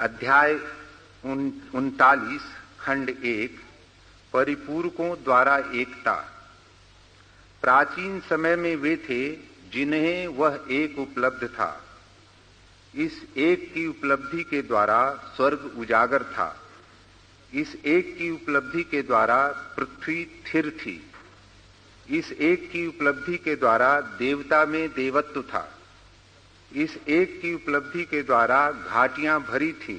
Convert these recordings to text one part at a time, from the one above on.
अध्याय 39 खंड 1 परिपूरकों द्वारा एकता। प्राचीन समय में वे थे जिन्हें वह एक उपलब्ध था। इस एक की उपलब्धि के द्वारा स्वर्ग उजागर था। इस एक की उपलब्धि के द्वारा पृथ्वी स्थिर थी। इस एक की उपलब्धि के द्वारा देवता में देवत्व था। इस एक की उपलब्धि के द्वारा घाटियां भरी थी।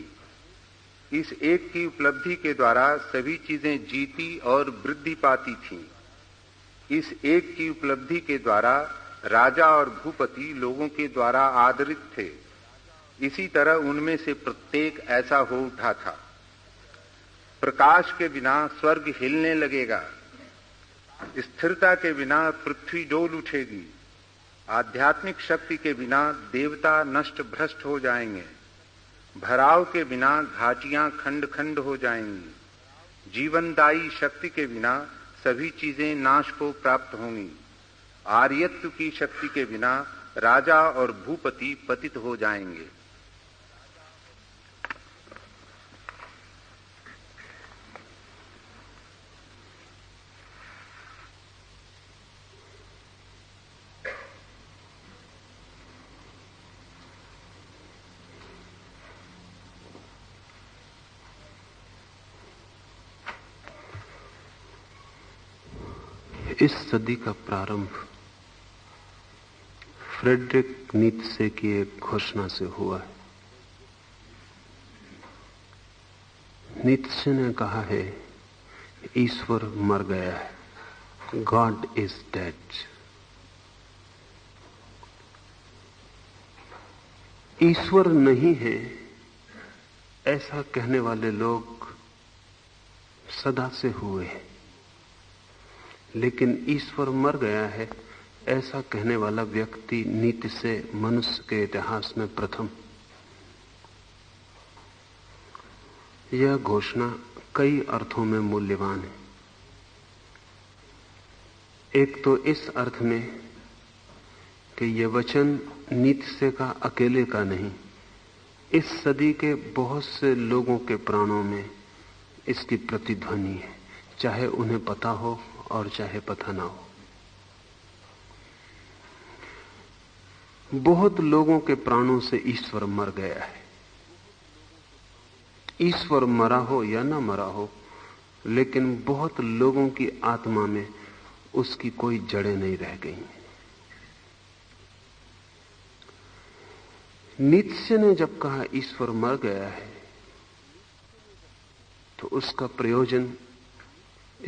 इस एक की उपलब्धि के द्वारा सभी चीजें जीती और वृद्धि पाती थीं। इस एक की उपलब्धि के द्वारा राजा और भूपति लोगों के द्वारा आदरित थे। इसी तरह उनमें से प्रत्येक ऐसा हो उठा था। प्रकाश के बिना स्वर्ग हिलने लगेगा। स्थिरता के बिना पृथ्वी डोल उठेगी। आध्यात्मिक शक्ति के बिना देवता नष्ट भ्रष्ट हो जाएंगे। भराव के बिना घाटियां खंड खंड हो जाएंगी। जीवनदायी शक्ति के बिना सभी चीजें नाश को प्राप्त होंगी। आर्यत्व की शक्ति के बिना राजा और भूपति पतित हो जाएंगे। इस सदी का प्रारंभ फ्रेडरिक नीत्शे की एक घोषणा से हुआ है। नीत्शे ने कहा है, ईश्वर मर गया है, गॉड इज डेड। ईश्वर नहीं है ऐसा कहने वाले लोग सदा से हुए हैं, लेकिन ईश्वर मर गया है ऐसा कहने वाला व्यक्ति नीति से मनुष्य के इतिहास में प्रथम। यह घोषणा कई अर्थों में मूल्यवान है। एक तो इस अर्थ में कि यह वचन नीति से का अकेले का नहीं, इस सदी के बहुत से लोगों के प्राणों में इसकी प्रतिध्वनि है, चाहे उन्हें पता हो और चाहे पता ना हो। बहुत लोगों के प्राणों से ईश्वर मर गया है। ईश्वर मरा हो या ना मरा हो, लेकिन बहुत लोगों की आत्मा में उसकी कोई जड़ें नहीं रह गई। नीत्शे ने जब कहा ईश्वर मर गया है, तो उसका प्रयोजन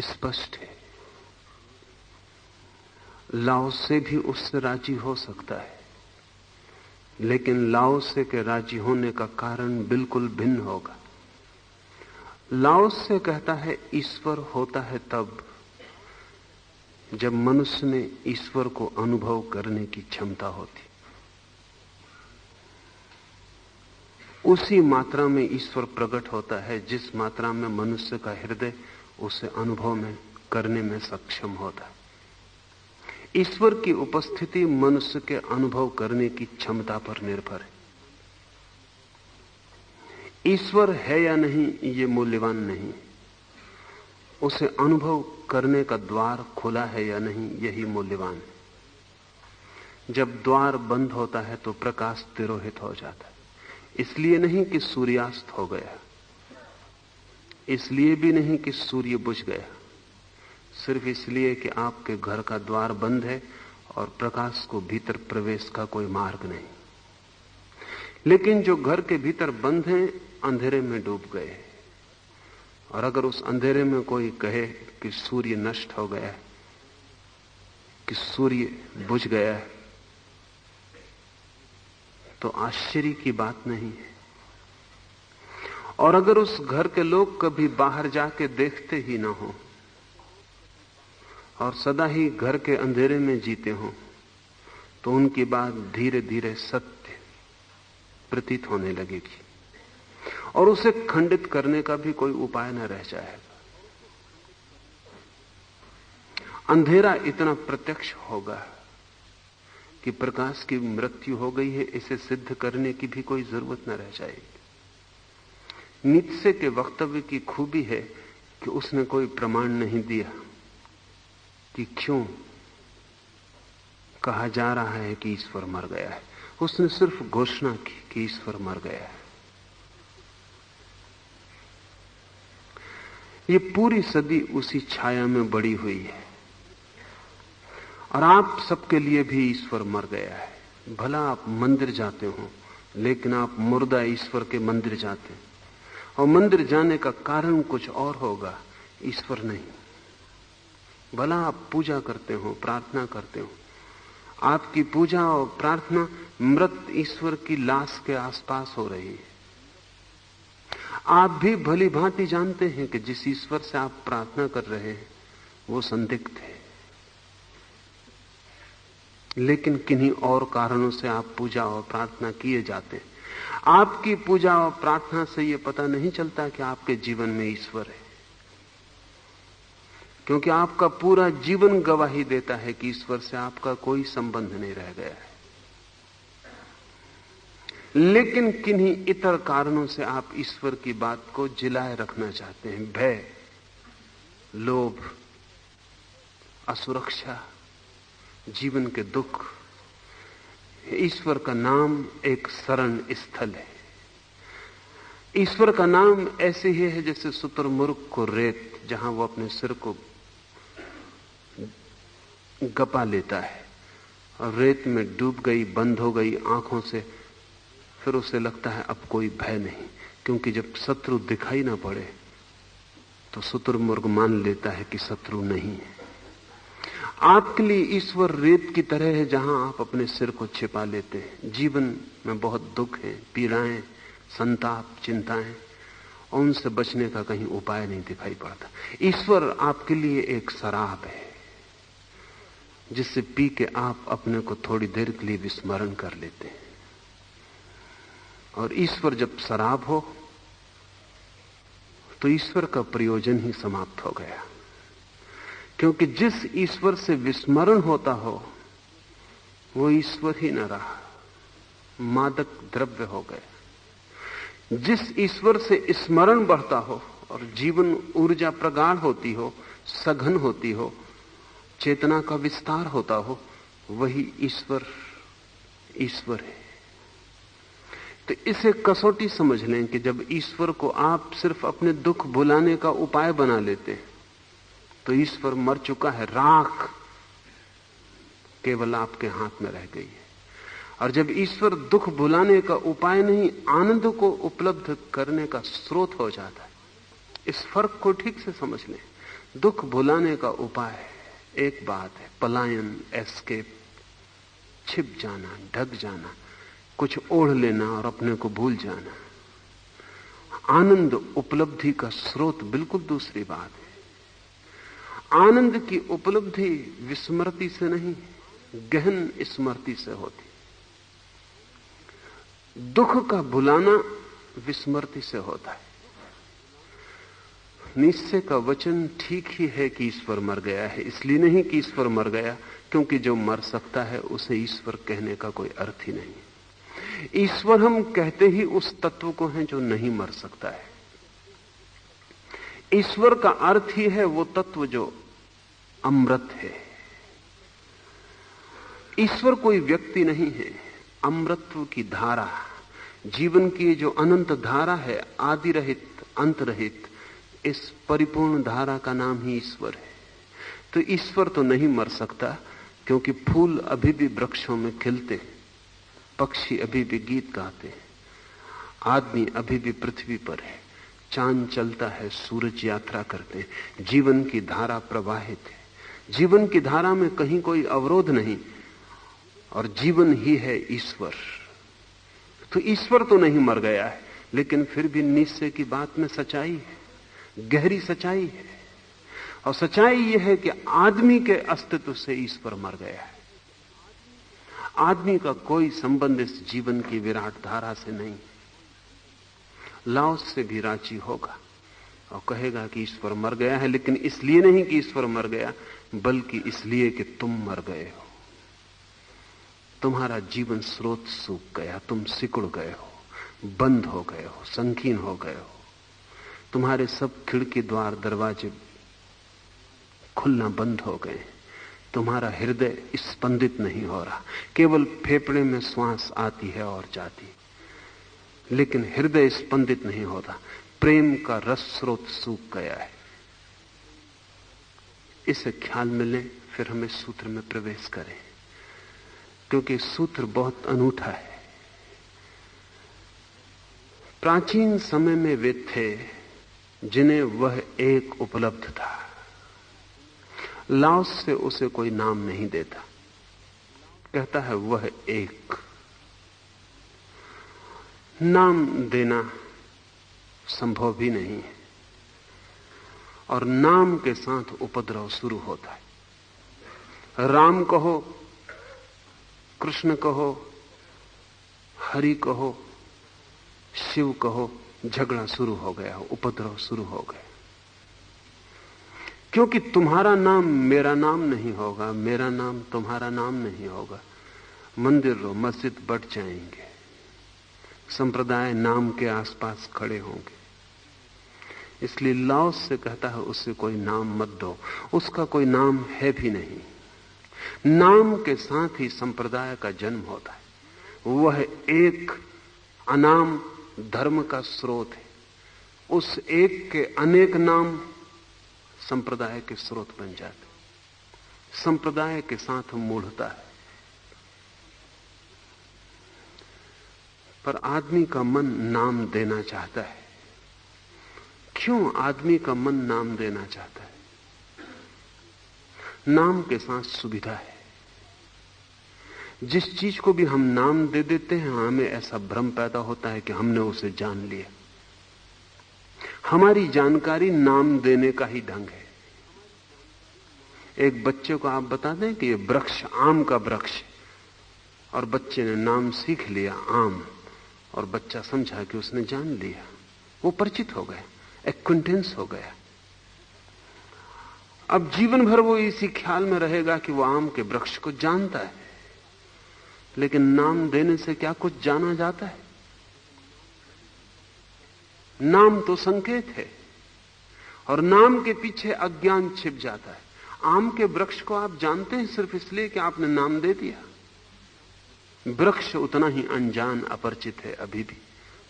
स्पष्ट है। लाओसे भी उससे राजी हो सकता है, लेकिन लाओसे के राजी होने का कारण बिल्कुल भिन्न होगा। लाओसे कहता है ईश्वर होता है तब जब मनुष्य में ईश्वर को अनुभव करने की क्षमता होती। उसी मात्रा में ईश्वर प्रकट होता है जिस मात्रा में मनुष्य का हृदय उसे अनुभव में करने में सक्षम होता है। ईश्वर की उपस्थिति मनुष्य के अनुभव करने की क्षमता पर निर्भर है। ईश्वर है या नहीं ये मूल्यवान नहीं, उसे अनुभव करने का द्वार खुला है या नहीं यही मूल्यवान है। जब द्वार बंद होता है तो प्रकाश तिरोहित हो जाता है। इसलिए नहीं कि सूर्यास्त हो गया, इसलिए भी नहीं कि सूर्य बुझ गया, सिर्फ इसलिए कि आपके घर का द्वार बंद है और प्रकाश को भीतर प्रवेश का कोई मार्ग नहीं। लेकिन जो घर के भीतर बंद हैं अंधेरे में डूब गए। और अगर उस अंधेरे में कोई कहे कि सूर्य नष्ट हो गया, कि सूर्य बुझ गया, तो आश्चर्य की बात नहीं है। और अगर उस घर के लोग कभी बाहर जाके देखते ही ना हो और सदा ही घर के अंधेरे में जीते हो, तो उनकी बात धीरे धीरे सत्य प्रतीत होने लगेगी और उसे खंडित करने का भी कोई उपाय न रह जाएगा। अंधेरा इतना प्रत्यक्ष होगा कि प्रकाश की मृत्यु हो गई है, इसे सिद्ध करने की भी कोई जरूरत न रह जाएगी। नीत्शे के वक्तव्य की खूबी है कि उसने कोई प्रमाण नहीं दिया कि क्यों कहा जा रहा है कि ईश्वर मर गया है। उसने सिर्फ घोषणा की कि ईश्वर मर गया है। ये पूरी सदी उसी छाया में बड़ी हुई है। और आप सबके लिए भी ईश्वर मर गया है। भला आप मंदिर जाते हो, लेकिन आप मुर्दा ईश्वर के मंदिर जाते हैं, और मंदिर जाने का कारण कुछ और होगा, ईश्वर नहीं। भला आप पूजा करते हो, प्रार्थना करते हो, आपकी पूजा और प्रार्थना मृत ईश्वर की लाश के आसपास हो रही है। आप भी भली भांति जानते हैं कि जिस ईश्वर से आप प्रार्थना कर रहे हैं वो संदिग्ध है, लेकिन किन्हीं और कारणों से आप पूजा और प्रार्थना किए जाते हैं। आपकी पूजा और प्रार्थना से यह पता नहीं चलता कि आपके जीवन में ईश्वर है, क्योंकि आपका पूरा जीवन गवाही देता है कि ईश्वर से आपका कोई संबंध नहीं रह गया है। लेकिन किन्हीं इतर कारणों से आप ईश्वर की बात को जिलाए रखना चाहते हैं। भय, लोभ, असुरक्षा, जीवन के दुख। ईश्वर का नाम एक शरण स्थल है। ईश्वर का नाम ऐसे ही है जैसे शुतुरमुर्ग को रेत, जहां वो अपने सिर को गपा लेता है और रेत में डूब गई, बंद हो गई आंखों से, फिर उसे लगता है अब कोई भय नहीं, क्योंकि जब शत्रु दिखाई ना पड़े तो शुतुरमुर्ग मान लेता है कि शत्रु नहीं है। आपके लिए ईश्वर रेत की तरह है जहां आप अपने सिर को छिपा लेते हैं। जीवन में बहुत दुख है, पीड़ाएं, संताप, चिंताएं, और उनसे बचने का कहीं उपाय नहीं दिखाई पड़ता। ईश्वर आपके लिए एक शराब है जिससे पी के आप अपने को थोड़ी देर के लिए विस्मरण कर लेते हैं। और ईश्वर जब शराब हो तो ईश्वर का प्रयोजन ही समाप्त हो गया, क्योंकि जिस ईश्वर से विस्मरण होता हो वो ईश्वर ही न रहा, मादक द्रव्य हो गया। जिस ईश्वर से स्मरण बढ़ता हो और जीवन ऊर्जा प्रगाढ़ होती हो, सघन होती हो, चेतना का विस्तार होता हो, वही ईश्वर ईश्वर है। तो इसे कसौटी समझ लें कि जब ईश्वर को आप सिर्फ अपने दुख भुलाने का उपाय बना लेते हैं तो ईश्वर मर चुका है, राख केवल आपके हाथ में रह गई है। और जब ईश्वर दुख भुलाने का उपाय नहीं, आनंद को उपलब्ध करने का स्रोत हो जाता है, इस फर्क को ठीक से समझ लें। दुख भुलाने का उपाय एक बात है, पलायन, एस्केप, छिप जाना, ढक जाना, कुछ ओढ़ लेना और अपने को भूल जाना। आनंद उपलब्धि का स्रोत बिल्कुल दूसरी बात है। आनंद की उपलब्धि विस्मृति से नहीं, गहन स्मृति से होती। दुख का भुलाना विस्मृति से होता है। नीत्शे का वचन ठीक ही है कि ईश्वर मर गया है, इसलिए नहीं कि ईश्वर मर गया क्योंकि जो मर सकता है उसे ईश्वर कहने का कोई अर्थ ही नहीं। ईश्वर हम कहते ही उस तत्व को हैं जो नहीं मर सकता है। ईश्वर का अर्थ ही है वो तत्व जो अमृत है। ईश्वर कोई व्यक्ति नहीं है, अमृतत्व की धारा, जीवन की जो अनंत धारा है, आदि रहित, अंत रहित, इस परिपूर्ण धारा का नाम ही ईश्वर है। तो ईश्वर तो नहीं मर सकता, क्योंकि फूल अभी भी वृक्षों में खिलते, पक्षी अभी भी गीत गाते, आदमी अभी भी पृथ्वी पर है, चांद चलता है, सूरज यात्रा करते, जीवन की धारा प्रवाहित है। जीवन की धारा में कहीं कोई अवरोध नहीं, और जीवन ही है ईश्वर। तो ईश्वर तो नहीं मर गया है, लेकिन फिर भी नीत्शे की बात में सच्चाई है, गहरी सच्चाई है। और सच्चाई यह है कि आदमी के अस्तित्व से ईश्वर मर गया है। आदमी का कोई संबंध इस जीवन की विराट धारा से नहीं। लाओस से भी राजी होगा और कहेगा कि ईश्वर मर गया है, लेकिन इसलिए नहीं कि ईश्वर मर गया, बल्कि इसलिए कि तुम मर गए हो। तुम्हारा जीवन स्रोत सूख गया, तुम सिकुड़ गए हो, बंद हो गए हो, संकीर्ण हो गए हो। तुम्हारे सब खिड़की द्वार दरवाजे खुलना बंद हो गए। तुम्हारा हृदय स्पंदित नहीं हो रहा, केवल फेफड़े में श्वास आती है और जाती, लेकिन हृदय स्पंदित नहीं होता। प्रेम का रस स्रोत सूख गया है। इसे ख्याल में लें, फिर हम इस सूत्र में प्रवेश करें, क्योंकि सूत्र बहुत अनूठा है। प्राचीन समय में वे थे जिन्हें वह एक उपलब्ध था। लाओस से उसे कोई नाम नहीं देता, कहता है वह एक। नाम देना संभव भी नहीं है, और नाम के साथ उपद्रव शुरू होता है। राम कहो, कृष्ण कहो, हरि कहो, शिव कहो, झगड़ा शुरू हो गया, उपद्रव शुरू हो गया। क्योंकि तुम्हारा नाम मेरा नाम नहीं होगा, मेरा नाम तुम्हारा नाम नहीं होगा। मंदिर और मस्जिद बढ़ जाएंगे, संप्रदाय नाम के आसपास खड़े होंगे। इसलिए लाओस से कहता है उसे कोई नाम मत दो, उसका कोई नाम है भी नहीं। नाम के साथ ही संप्रदाय का जन्म होता है। वह एक अनाम धर्म का स्रोत है। उस एक के अनेक नाम संप्रदाय के स्रोत बन जाते। संप्रदाय के साथ मूढ़ता है। पर आदमी का मन नाम देना चाहता है। क्यों आदमी का मन नाम देना चाहता है? नाम के साथ सुविधा है। जिस चीज को भी हम नाम दे देते हैं, हमें ऐसा भ्रम पैदा होता है कि हमने उसे जान लिया। हमारी जानकारी नाम देने का ही ढंग है। एक बच्चे को आप बता दें कि यह वृक्ष आम का वृक्ष है, और बच्चे ने नाम सीख लिया आम, और बच्चा समझा कि उसने जान लिया, वो परिचित हो गया, एक्विंटेंस हो गया। अब जीवन भर वो इसी ख्याल में रहेगा कि वो आम के वृक्ष को जानता है। लेकिन नाम देने से क्या कुछ जाना जाता है? नाम तो संकेत है, और नाम के पीछे अज्ञान छिप जाता है। आम के वृक्ष को आप जानते हैं सिर्फ इसलिए कि आपने नाम दे दिया। वृक्ष उतना ही अनजान अपरिचित है अभी भी,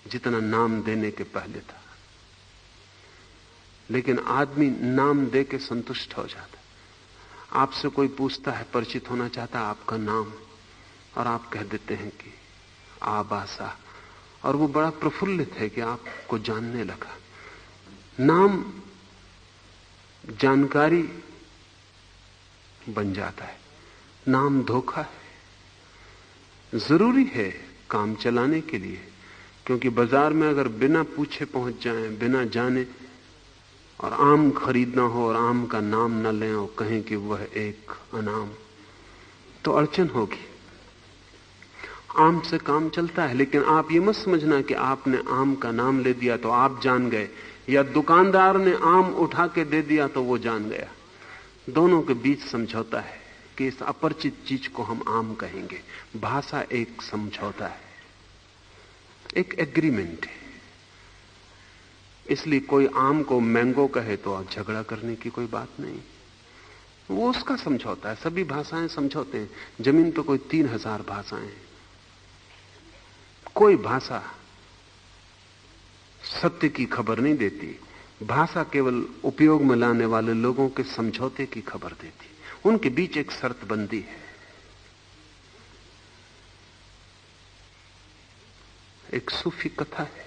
जितना नाम देने के पहले था। लेकिन आदमी नाम दे के संतुष्ट हो जाता है। आपसे कोई पूछता है, परिचित होना चाहता है आपका नाम, और आप कह देते हैं कि आबासा, और वो बड़ा प्रफुल्लित है कि आपको जानने लगा। नाम जानकारी बन जाता है, नाम धोखा है। जरूरी है काम चलाने के लिए, क्योंकि बाजार में अगर बिना पूछे पहुंच जाएं, बिना जाने, और आम खरीदना हो और आम का नाम न लें और कहें कि वह एक अनाम, तो अड़चन होगी। आम से काम चलता है, लेकिन आप ये मत समझना कि आपने आम का नाम ले दिया तो आप जान गए, या दुकानदार ने आम उठा के दे दिया तो वो जान गया। दोनों के बीच समझौता है कि इस अपरिचित चीज को हम आम कहेंगे। भाषा एक समझौता है, एक एग्रीमेंट है। इसलिए कोई आम को मैंगो कहे तो आप झगड़ा करने की कोई बात नहीं, वो उसका समझौता है। सभी भाषाएं समझौते हैं। जमीन पर कोई 3000 भाषाएं हैं। कोई भाषा सत्य की खबर नहीं देती। भाषा केवल उपयोग में लाने वाले लोगों के समझौते की खबर देती। उनके बीच एक शर्त बंदी है। एक सूफी कथा है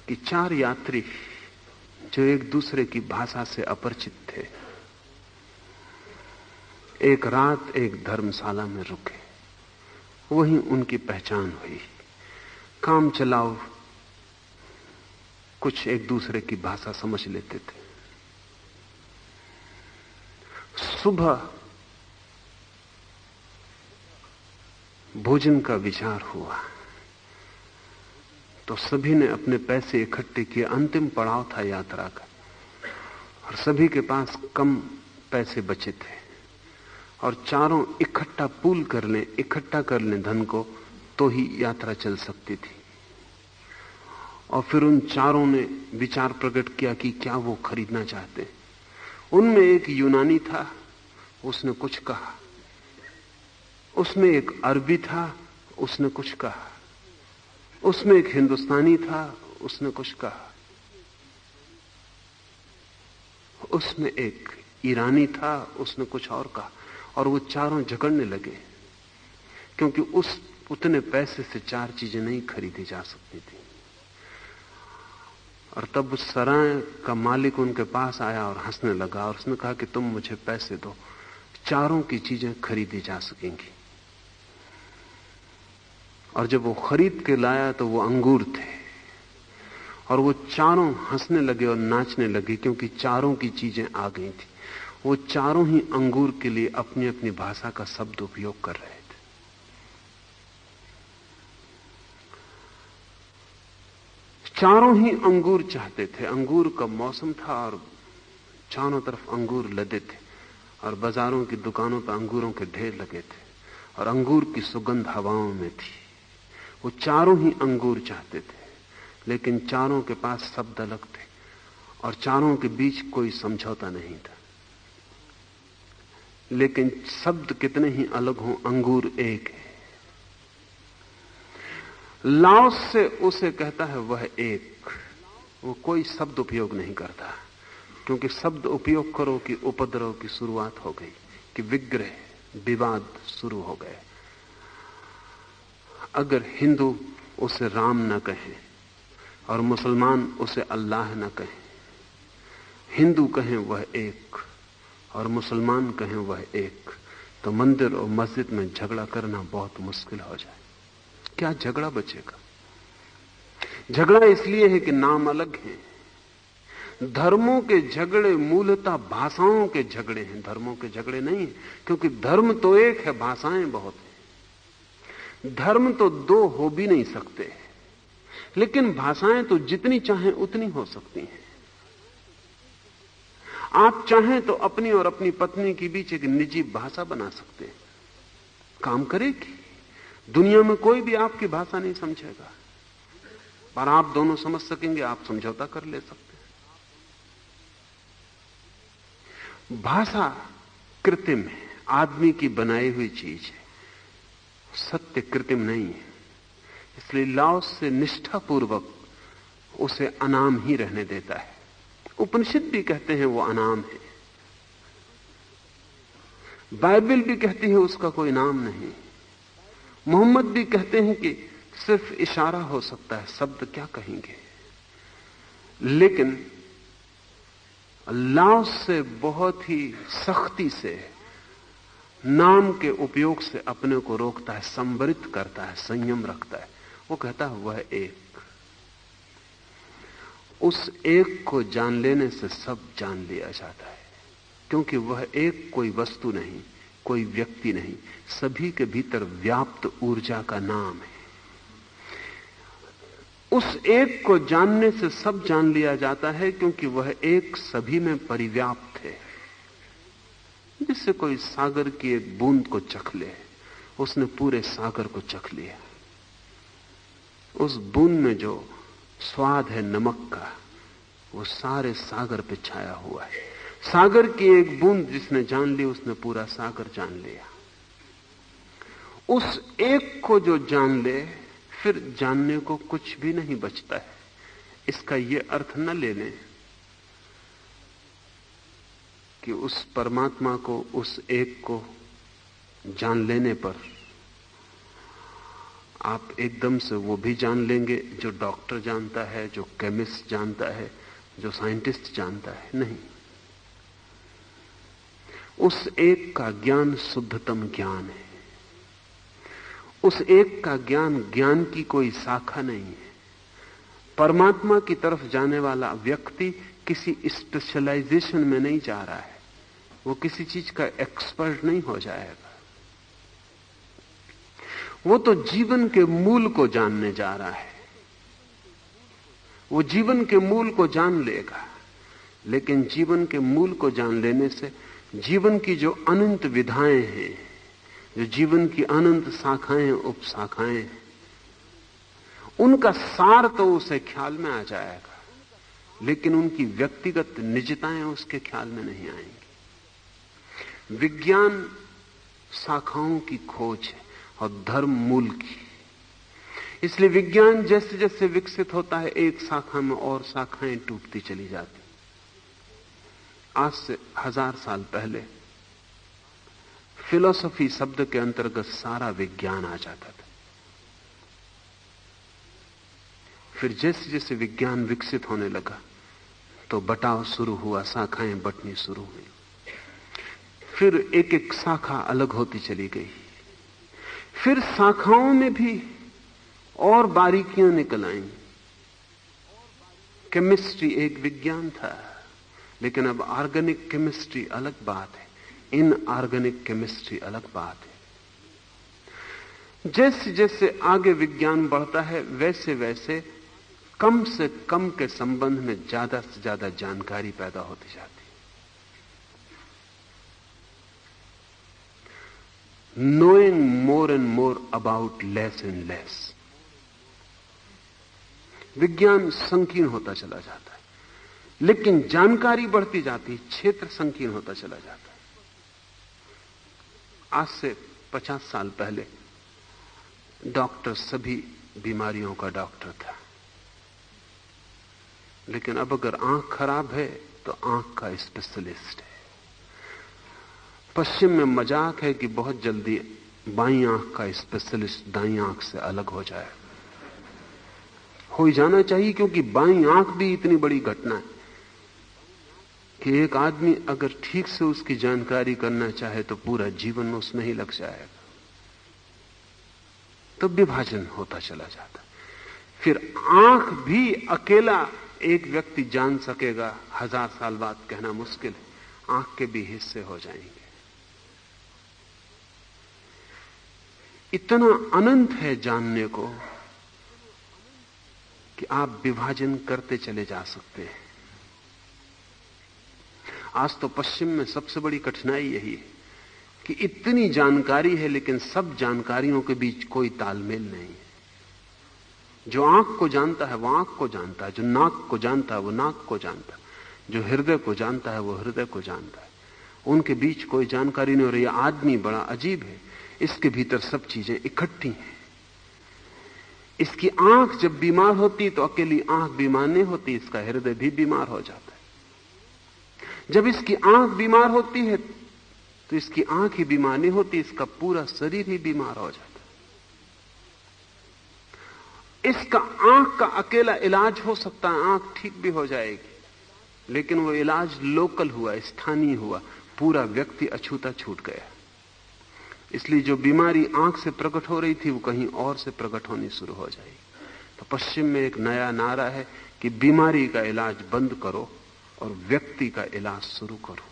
कि 4 यात्री जो एक दूसरे की भाषा से अपरिचित थे, एक रात एक धर्मशाला में रुके। वहीं उनकी पहचान हुई। काम चलाओ कुछ एक दूसरे की भाषा समझ लेते थे। सुबह भोजन का विचार हुआ तो सभी ने अपने पैसे इकट्ठे किए। अंतिम पड़ाव था यात्रा का, और सभी के पास कम पैसे बचे थे, और चारों इकट्ठा पूल कर लें, इकट्ठा कर लें धन को, तो ही यात्रा चल सकती थी। और फिर उन चारों ने विचार प्रकट किया कि क्या वो खरीदना चाहते हैं। उनमें एक यूनानी था, उसने कुछ कहा। उसमें एक अरबी था, उसने कुछ कहा। उसमें एक हिंदुस्तानी था, उसने कुछ कहा। उसमें एक ईरानी था, उसने कुछ और कहा। और वो चारों झगड़ने लगे, क्योंकि उस उतने पैसे से चार चीजें नहीं खरीदी जा सकती थी। और तब उस सराय का मालिक उनके पास आया और हंसने लगा, और उसने कहा कि तुम मुझे पैसे दो, चारों की चीजें खरीदी जा सकेंगी। और जब वो खरीद के लाया तो वो अंगूर थे, और वो चारों हंसने लगे और नाचने लगे, क्योंकि चारों की चीजें आ गई थी। वो चारों ही अंगूर के लिए अपनी अपनी भाषा का शब्द उपयोग कर रहे थे। चारों ही अंगूर चाहते थे। अंगूर का मौसम था और चारों तरफ अंगूर लदे थे, और बाजारों की दुकानों पर अंगूरों के ढेर लगे थे, और अंगूर की सुगंध हवाओं में थी। वो चारों ही अंगूर चाहते थे, लेकिन चारों के पास शब्द अलग थे, और चारों के बीच कोई समझौता नहीं था। लेकिन शब्द कितने ही अलग हों, अंगूर एक है। लाओस से उसे कहता है वह एक। वो कोई शब्द उपयोग नहीं करता, क्योंकि शब्द उपयोग करो कि उपद्रव की शुरुआत हो गई, कि विग्रह विवाद शुरू हो गए। अगर हिंदू उसे राम न कहें और मुसलमान उसे अल्लाह न कहें, हिंदू कहें वह एक और मुसलमान कहें वह एक, तो मंदिर और मस्जिद में झगड़ा करना बहुत मुश्किल हो जाए। क्या झगड़ा बचेगा? झगड़ा इसलिए है कि नाम अलग है। धर्मों के झगड़े मूलतः भाषाओं के झगड़े हैं, धर्मों के झगड़े नहीं है, क्योंकि धर्म तो एक है, भाषाएं बहुत हैं। धर्म तो दो हो भी नहीं सकते, लेकिन भाषाएं तो जितनी चाहें उतनी हो सकती हैं। आप चाहें तो अपनी और अपनी पत्नी के बीच एक निजी भाषा बना सकते हैं, काम करेगी। दुनिया में कोई भी आपकी भाषा नहीं समझेगा, पर आप दोनों समझ सकेंगे, आप समझौता कर ले सकते हैं। भाषा कृत्रिम है, आदमी की बनाई हुई चीज है, सत्य कृत्रिम नहीं है। इसलिए लाओस से निष्ठापूर्वक उसे अनाम ही रहने देता है। उपनिषद भी कहते हैं वो अनाम है, बाइबल भी कहती है उसका कोई नाम नहीं, मोहम्मद भी कहते हैं कि सिर्फ इशारा हो सकता है, शब्द क्या कहेंगे। लेकिन लाओस से बहुत ही सख्ती से नाम के उपयोग से अपने को रोकता है, संवरित करता है, संयम रखता है। वो कहता है वह एक। उस एक को जान लेने से सब जान लिया जाता है, क्योंकि वह एक कोई वस्तु नहीं, कोई व्यक्ति नहीं, सभी के भीतर व्याप्त ऊर्जा का नाम है। उस एक को जानने से सब जान लिया जाता है, क्योंकि वह एक सभी में परिव्याप्त है। जिससे कोई सागर की एक बूंद को चख ले, उसने पूरे सागर को चख लिया। उस बूंद में जो स्वाद है नमक का, वो सारे सागर पे छाया हुआ है। सागर की एक बूंद जिसने जान ली, उसने पूरा सागर जान लिया। उस एक को जो जान ले, फिर जानने को कुछ भी नहीं बचता है। इसका यह अर्थ न ले लें कि उस परमात्मा को, उस एक को जान लेने पर आप एकदम से वो भी जान लेंगे जो डॉक्टर जानता है, जो केमिस्ट जानता है, जो साइंटिस्ट जानता है। नहीं, उस एक का ज्ञान शुद्धतम ज्ञान है। उस एक का ज्ञान, ज्ञान की कोई शाखा नहीं है। परमात्मा की तरफ जाने वाला व्यक्ति किसी स्पेशलाइजेशन में नहीं जा रहा है, वो किसी चीज का एक्सपर्ट नहीं हो जाएगा। वो तो जीवन के मूल को जानने जा रहा है, वो जीवन के मूल को जान लेगा। लेकिन जीवन के मूल को जान लेने से जीवन की जो अनंत विधाएं हैं, जो जीवन की अनंत शाखाएं, उपशाखाएं, उनका सार तो उसे ख्याल में आ जाएगा, लेकिन उनकी व्यक्तिगत निजताएं उसके ख्याल में नहीं आएंगी। विज्ञान शाखाओं की खोज है और धर्म मूल की। इसलिए विज्ञान जैसे जैसे विकसित होता है, एक शाखा में और शाखाएं टूटती चली जाती। आज से 1000 साल पहले फिलॉसफी शब्द के अंतर्गत सारा विज्ञान आ जाता था। फिर जैसे जैसे विज्ञान विकसित होने लगा तो बटाव शुरू हुआ, शाखाएं बंटनी शुरू हुई। फिर एक एक शाखा अलग होती चली गई। फिर शाखाओं में भी और बारीकियां निकल आईं। केमिस्ट्री एक विज्ञान था, लेकिन अब ऑर्गेनिक केमिस्ट्री अलग बात है, इनऑर्गेनिक केमिस्ट्री अलग बात है। जैसे जैसे आगे विज्ञान बढ़ता है, वैसे वैसे कम से कम के संबंध में ज्यादा से ज्यादा जानकारी पैदा होती जाती है। Knowing more and more about less and less. विज्ञान संकीर्ण होता चला जाता है, लेकिन जानकारी बढ़ती जाती है, क्षेत्र संकीर्ण होता चला जाता है। आज से 50 साल पहले डॉक्टर सभी बीमारियों का डॉक्टर था, लेकिन अब अगर आंख खराब है तो आंख का स्पेशलिस्ट है। पश्चिम में मजाक है कि बहुत जल्दी बाईं आंख का स्पेशलिस्ट दाईं आंख से अलग हो जाए। हो ही जाना चाहिए, क्योंकि बाईं आंख भी इतनी बड़ी घटना है कि एक आदमी अगर ठीक से उसकी जानकारी करना चाहे तो पूरा जीवन उसमें ही लग जाएगा। तो विभाजन होता चला जाता। फिर आंख भी अकेला एक व्यक्ति जान सकेगा, 1000 साल बाद कहना मुश्किल है। आंख के भी हिस्से हो जाएंगे। इतना अनंत है जानने को कि आप विभाजन करते चले जा सकते हैं। आज तो पश्चिम में सबसे बड़ी कठिनाई यही है कि इतनी जानकारी है, लेकिन सब जानकारियों के बीच कोई तालमेल नहीं है। जो आंख को जानता है वो आंख को जानता है, जो नाक को जानता है वो नाक को जानता है, जो हृदय को जानता है वो हृदय को जानता है। उनके बीच कोई जानकारी नहीं हो रही। यह आदमी बड़ा अजीब है, इसके भीतर सब चीजें इकट्ठी हैं। इसकी आंख जब बीमार होती तो अकेली आंख बीमार नहीं होती, इसका हृदय भी बीमार हो जाता है। जब इसकी आंख बीमार होती है तो इसकी आंख ही बीमार नहीं होती, इसका पूरा शरीर ही बीमार हो जाता है। इसका आंख का अकेला इलाज हो सकता है, आंख ठीक भी हो जाएगी, लेकिन वो इलाज लोकल हुआ, स्थानीय हुआ, पूरा व्यक्ति अछूता छूट गया। इसलिए जो बीमारी आंख से प्रकट हो रही थी वो कहीं और से प्रकट होनी शुरू हो जाएगी। तो पश्चिम में एक नया नारा है कि बीमारी का इलाज बंद करो और व्यक्ति का इलाज शुरू करो।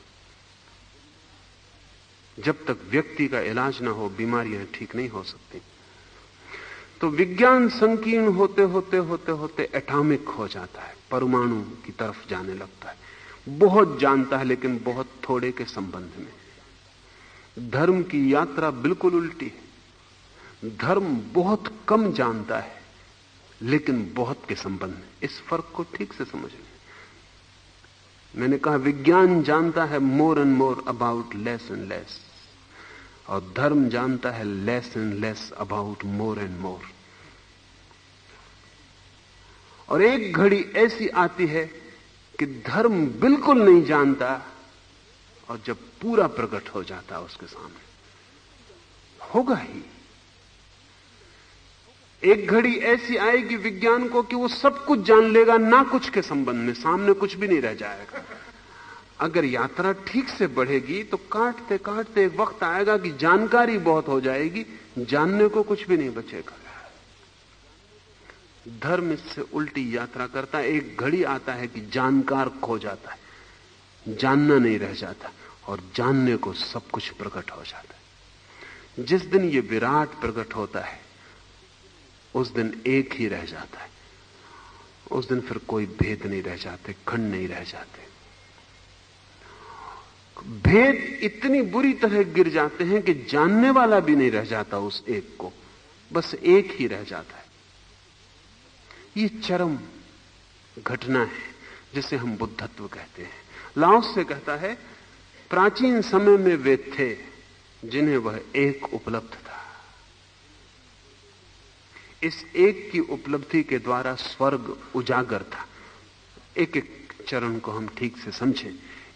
जब तक व्यक्ति का इलाज ना हो बीमारियां ठीक नहीं हो सकती। तो विज्ञान संकीर्ण होते होते होते होते एटॉमिक हो जाता है, परमाणु की तरफ जाने लगता है। बहुत जानता है लेकिन बहुत थोड़े के संबंध में। धर्म की यात्रा बिल्कुल उल्टी है। धर्म बहुत कम जानता है लेकिन बहुत के संबंध में। इस फर्क को ठीक से समझ लें। मैंने कहा विज्ञान जानता है more and more about less and less, और धर्म जानता है less and less about more and more. और एक घड़ी ऐसी आती है कि धर्म बिल्कुल नहीं जानता, और जब पूरा प्रकट हो जाता है उसके सामने, होगा ही। एक घड़ी ऐसी आएगी विज्ञान को कि वो सब कुछ जान लेगा, ना कुछ के संबंध में, सामने कुछ भी नहीं रह जाएगा। अगर यात्रा ठीक से बढ़ेगी तो काटते काटते एक वक्त आएगा कि जानकारी बहुत हो जाएगी, जानने को कुछ भी नहीं बचेगा। धर्म इससे उल्टी यात्रा करता है। एक घड़ी आता है कि जानकार खो जाता है, जानना नहीं रह जाता, और जानने को सब कुछ प्रकट हो जाता है। जिस दिन ये विराट प्रकट होता है उस दिन एक ही रह जाता है। उस दिन फिर कोई भेद नहीं रह जाते, खंड नहीं रह जाते। भेद इतनी बुरी तरह गिर जाते हैं कि जानने वाला भी नहीं रह जाता उस एक को, बस एक ही रह जाता है। ये चरम घटना है जिसे हम बुद्धत्व कहते हैं। लाओ से कहता है प्राचीन समय में वे थे जिन्हें वह एक उपलब्ध था। इस एक की उपलब्धि के द्वारा स्वर्ग उजागर था। एक एक चरण को हम ठीक से समझें।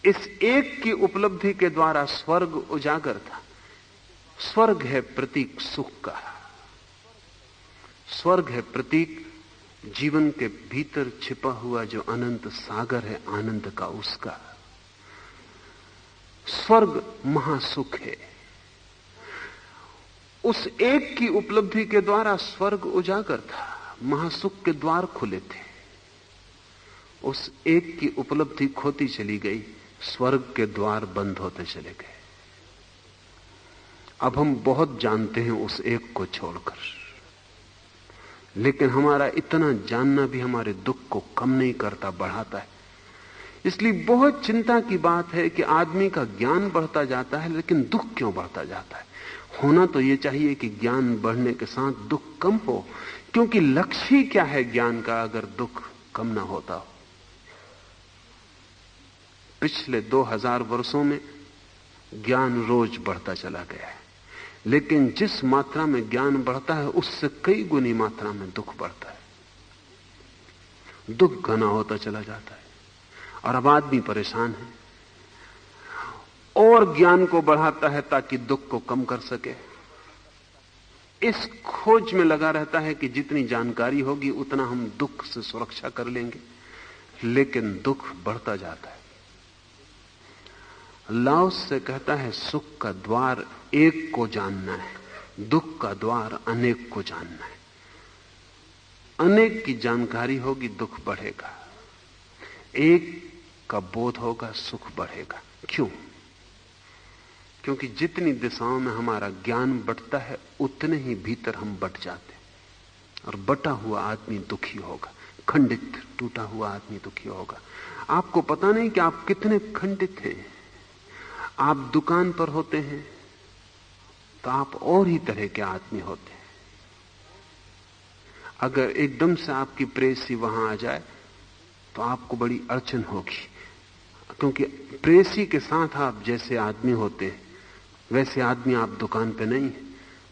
इस एक की उपलब्धि के द्वारा स्वर्ग उजागर था। स्वर्ग है प्रतीक सुख का, स्वर्ग है प्रतीक जीवन के भीतर छिपा हुआ जो अनंत सागर है आनंद का, उसका। स्वर्ग महासुख है। उस एक की उपलब्धि के द्वारा स्वर्ग उजागर था, महासुख के द्वार खुले थे। उस एक की उपलब्धि खोती चली गई, स्वर्ग के द्वार बंद होते चले गए। अब हम बहुत जानते हैं उस एक को छोड़कर, लेकिन हमारा इतना जानना भी हमारे दुख को कम नहीं करता, बढ़ाता है। इसलिए बहुत चिंता की बात है कि आदमी का ज्ञान बढ़ता जाता है लेकिन दुख क्यों बढ़ता जाता है। होना तो यह चाहिए कि ज्ञान बढ़ने के साथ दुख कम हो, क्योंकि लक्ष्य ही क्या है ज्ञान का अगर दुख कम ना होता हो। पिछले 2000 वर्षों में ज्ञान रोज बढ़ता चला गया है, लेकिन जिस मात्रा में ज्ञान बढ़ता है उससे कई गुनी मात्रा में दुख बढ़ता है। दुख घना होता चला जाता है और अब आदमी परेशान है और ज्ञान को बढ़ाता है ताकि दुख को कम कर सके। इस खोज में लगा रहता है कि जितनी जानकारी होगी उतना हम दुख से सुरक्षा कर लेंगे, लेकिन दुख बढ़ता जाता है। लाओस से कहता है सुख का द्वार एक को जानना है, दुख का द्वार अनेक को जानना है। अनेक की जानकारी होगी, दुख बढ़ेगा। एक का बोध होगा, सुख बढ़ेगा। क्यों? क्योंकि जितनी दिशाओं में हमारा ज्ञान बढ़ता है उतने ही भीतर हम बट जाते हैं, और बटा हुआ आदमी दुखी होगा। खंडित टूटा हुआ आदमी दुखी होगा। आपको पता नहीं कि आप कितने खंडित हैं। आप दुकान पर होते हैं तो आप और ही तरह के आदमी होते हैं। अगर एकदम से आपकी प्रेसी वहां आ जाए तो आपको बड़ी अड़चन होगी, क्योंकि प्रेसी के साथ आप जैसे आदमी होते हैं वैसे आदमी आप दुकान पे नहीं है।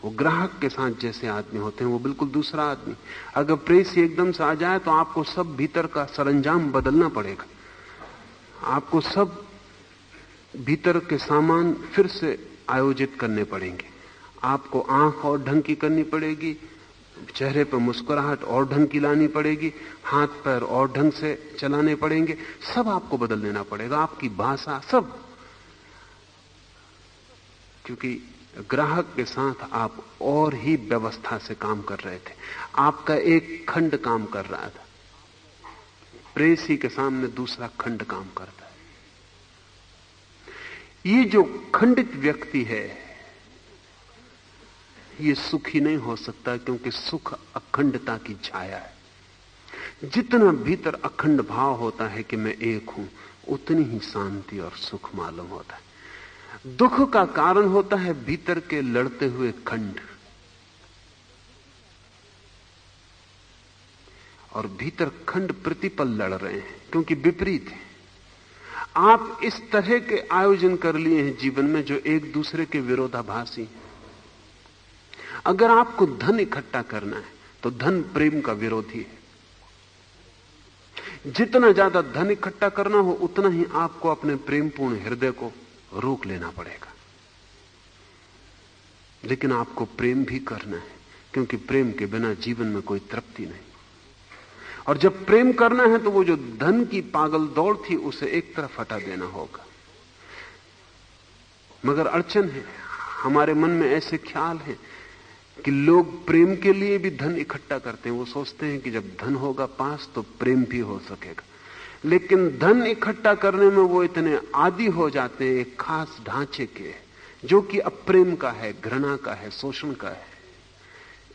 वो ग्राहक के साथ जैसे आदमी होते हैं वो बिल्कुल दूसरा आदमी। अगर प्रेसी एकदम से आ जाए तो आपको सब भीतर का सरंजाम बदलना पड़ेगा। आपको सब भीतर के सामान फिर से आयोजित करने पड़ेंगे। आपको आंख और ढंग की करनी पड़ेगी, चेहरे पर मुस्कुराहट और ढंग की लानी पड़ेगी, हाथ पैर और ढंग से चलाने पड़ेंगे, सब आपको बदल देना पड़ेगा, आपकी भाषा सब। क्योंकि ग्राहक के साथ आप और ही व्यवस्था से काम कर रहे थे, आपका एक खंड काम कर रहा था, प्रेसी के सामने दूसरा खंड काम करता है। ये जो खंडित व्यक्ति है ये सुखी नहीं हो सकता, क्योंकि सुख अखंडता की छाया है। जितना भीतर अखंड भाव होता है कि मैं एक हूं, उतनी ही शांति और सुख मालूम होता है। दुख का कारण होता है भीतर के लड़ते हुए खंड, और भीतर खंड प्रतिपल लड़ रहे हैं क्योंकि विपरीत है। आप इस तरह के आयोजन कर लिए हैं जीवन में जो एक दूसरे के विरोधाभासी हैं। अगर आपको धन इकट्ठा करना है तो धन प्रेम का विरोधी है। जितना ज्यादा धन इकट्ठा करना हो उतना ही आपको अपने प्रेमपूर्ण हृदय को रोक लेना पड़ेगा। लेकिन आपको प्रेम भी करना है, क्योंकि प्रेम के बिना जीवन में कोई तृप्ति नहीं। और जब प्रेम करना है तो वो जो धन की पागल दौड़ थी उसे एक तरफ हटा देना होगा। मगर अड़चन है, हमारे मन में ऐसे ख्याल हैं कि लोग प्रेम के लिए भी धन इकट्ठा करते हैं। वो सोचते हैं कि जब धन होगा पास तो प्रेम भी हो सकेगा। लेकिन धन इकट्ठा करने में वो इतने आदी हो जाते हैं एक खास ढांचे के, जो कि अप्रेम का है, घृणा का है, शोषण का है,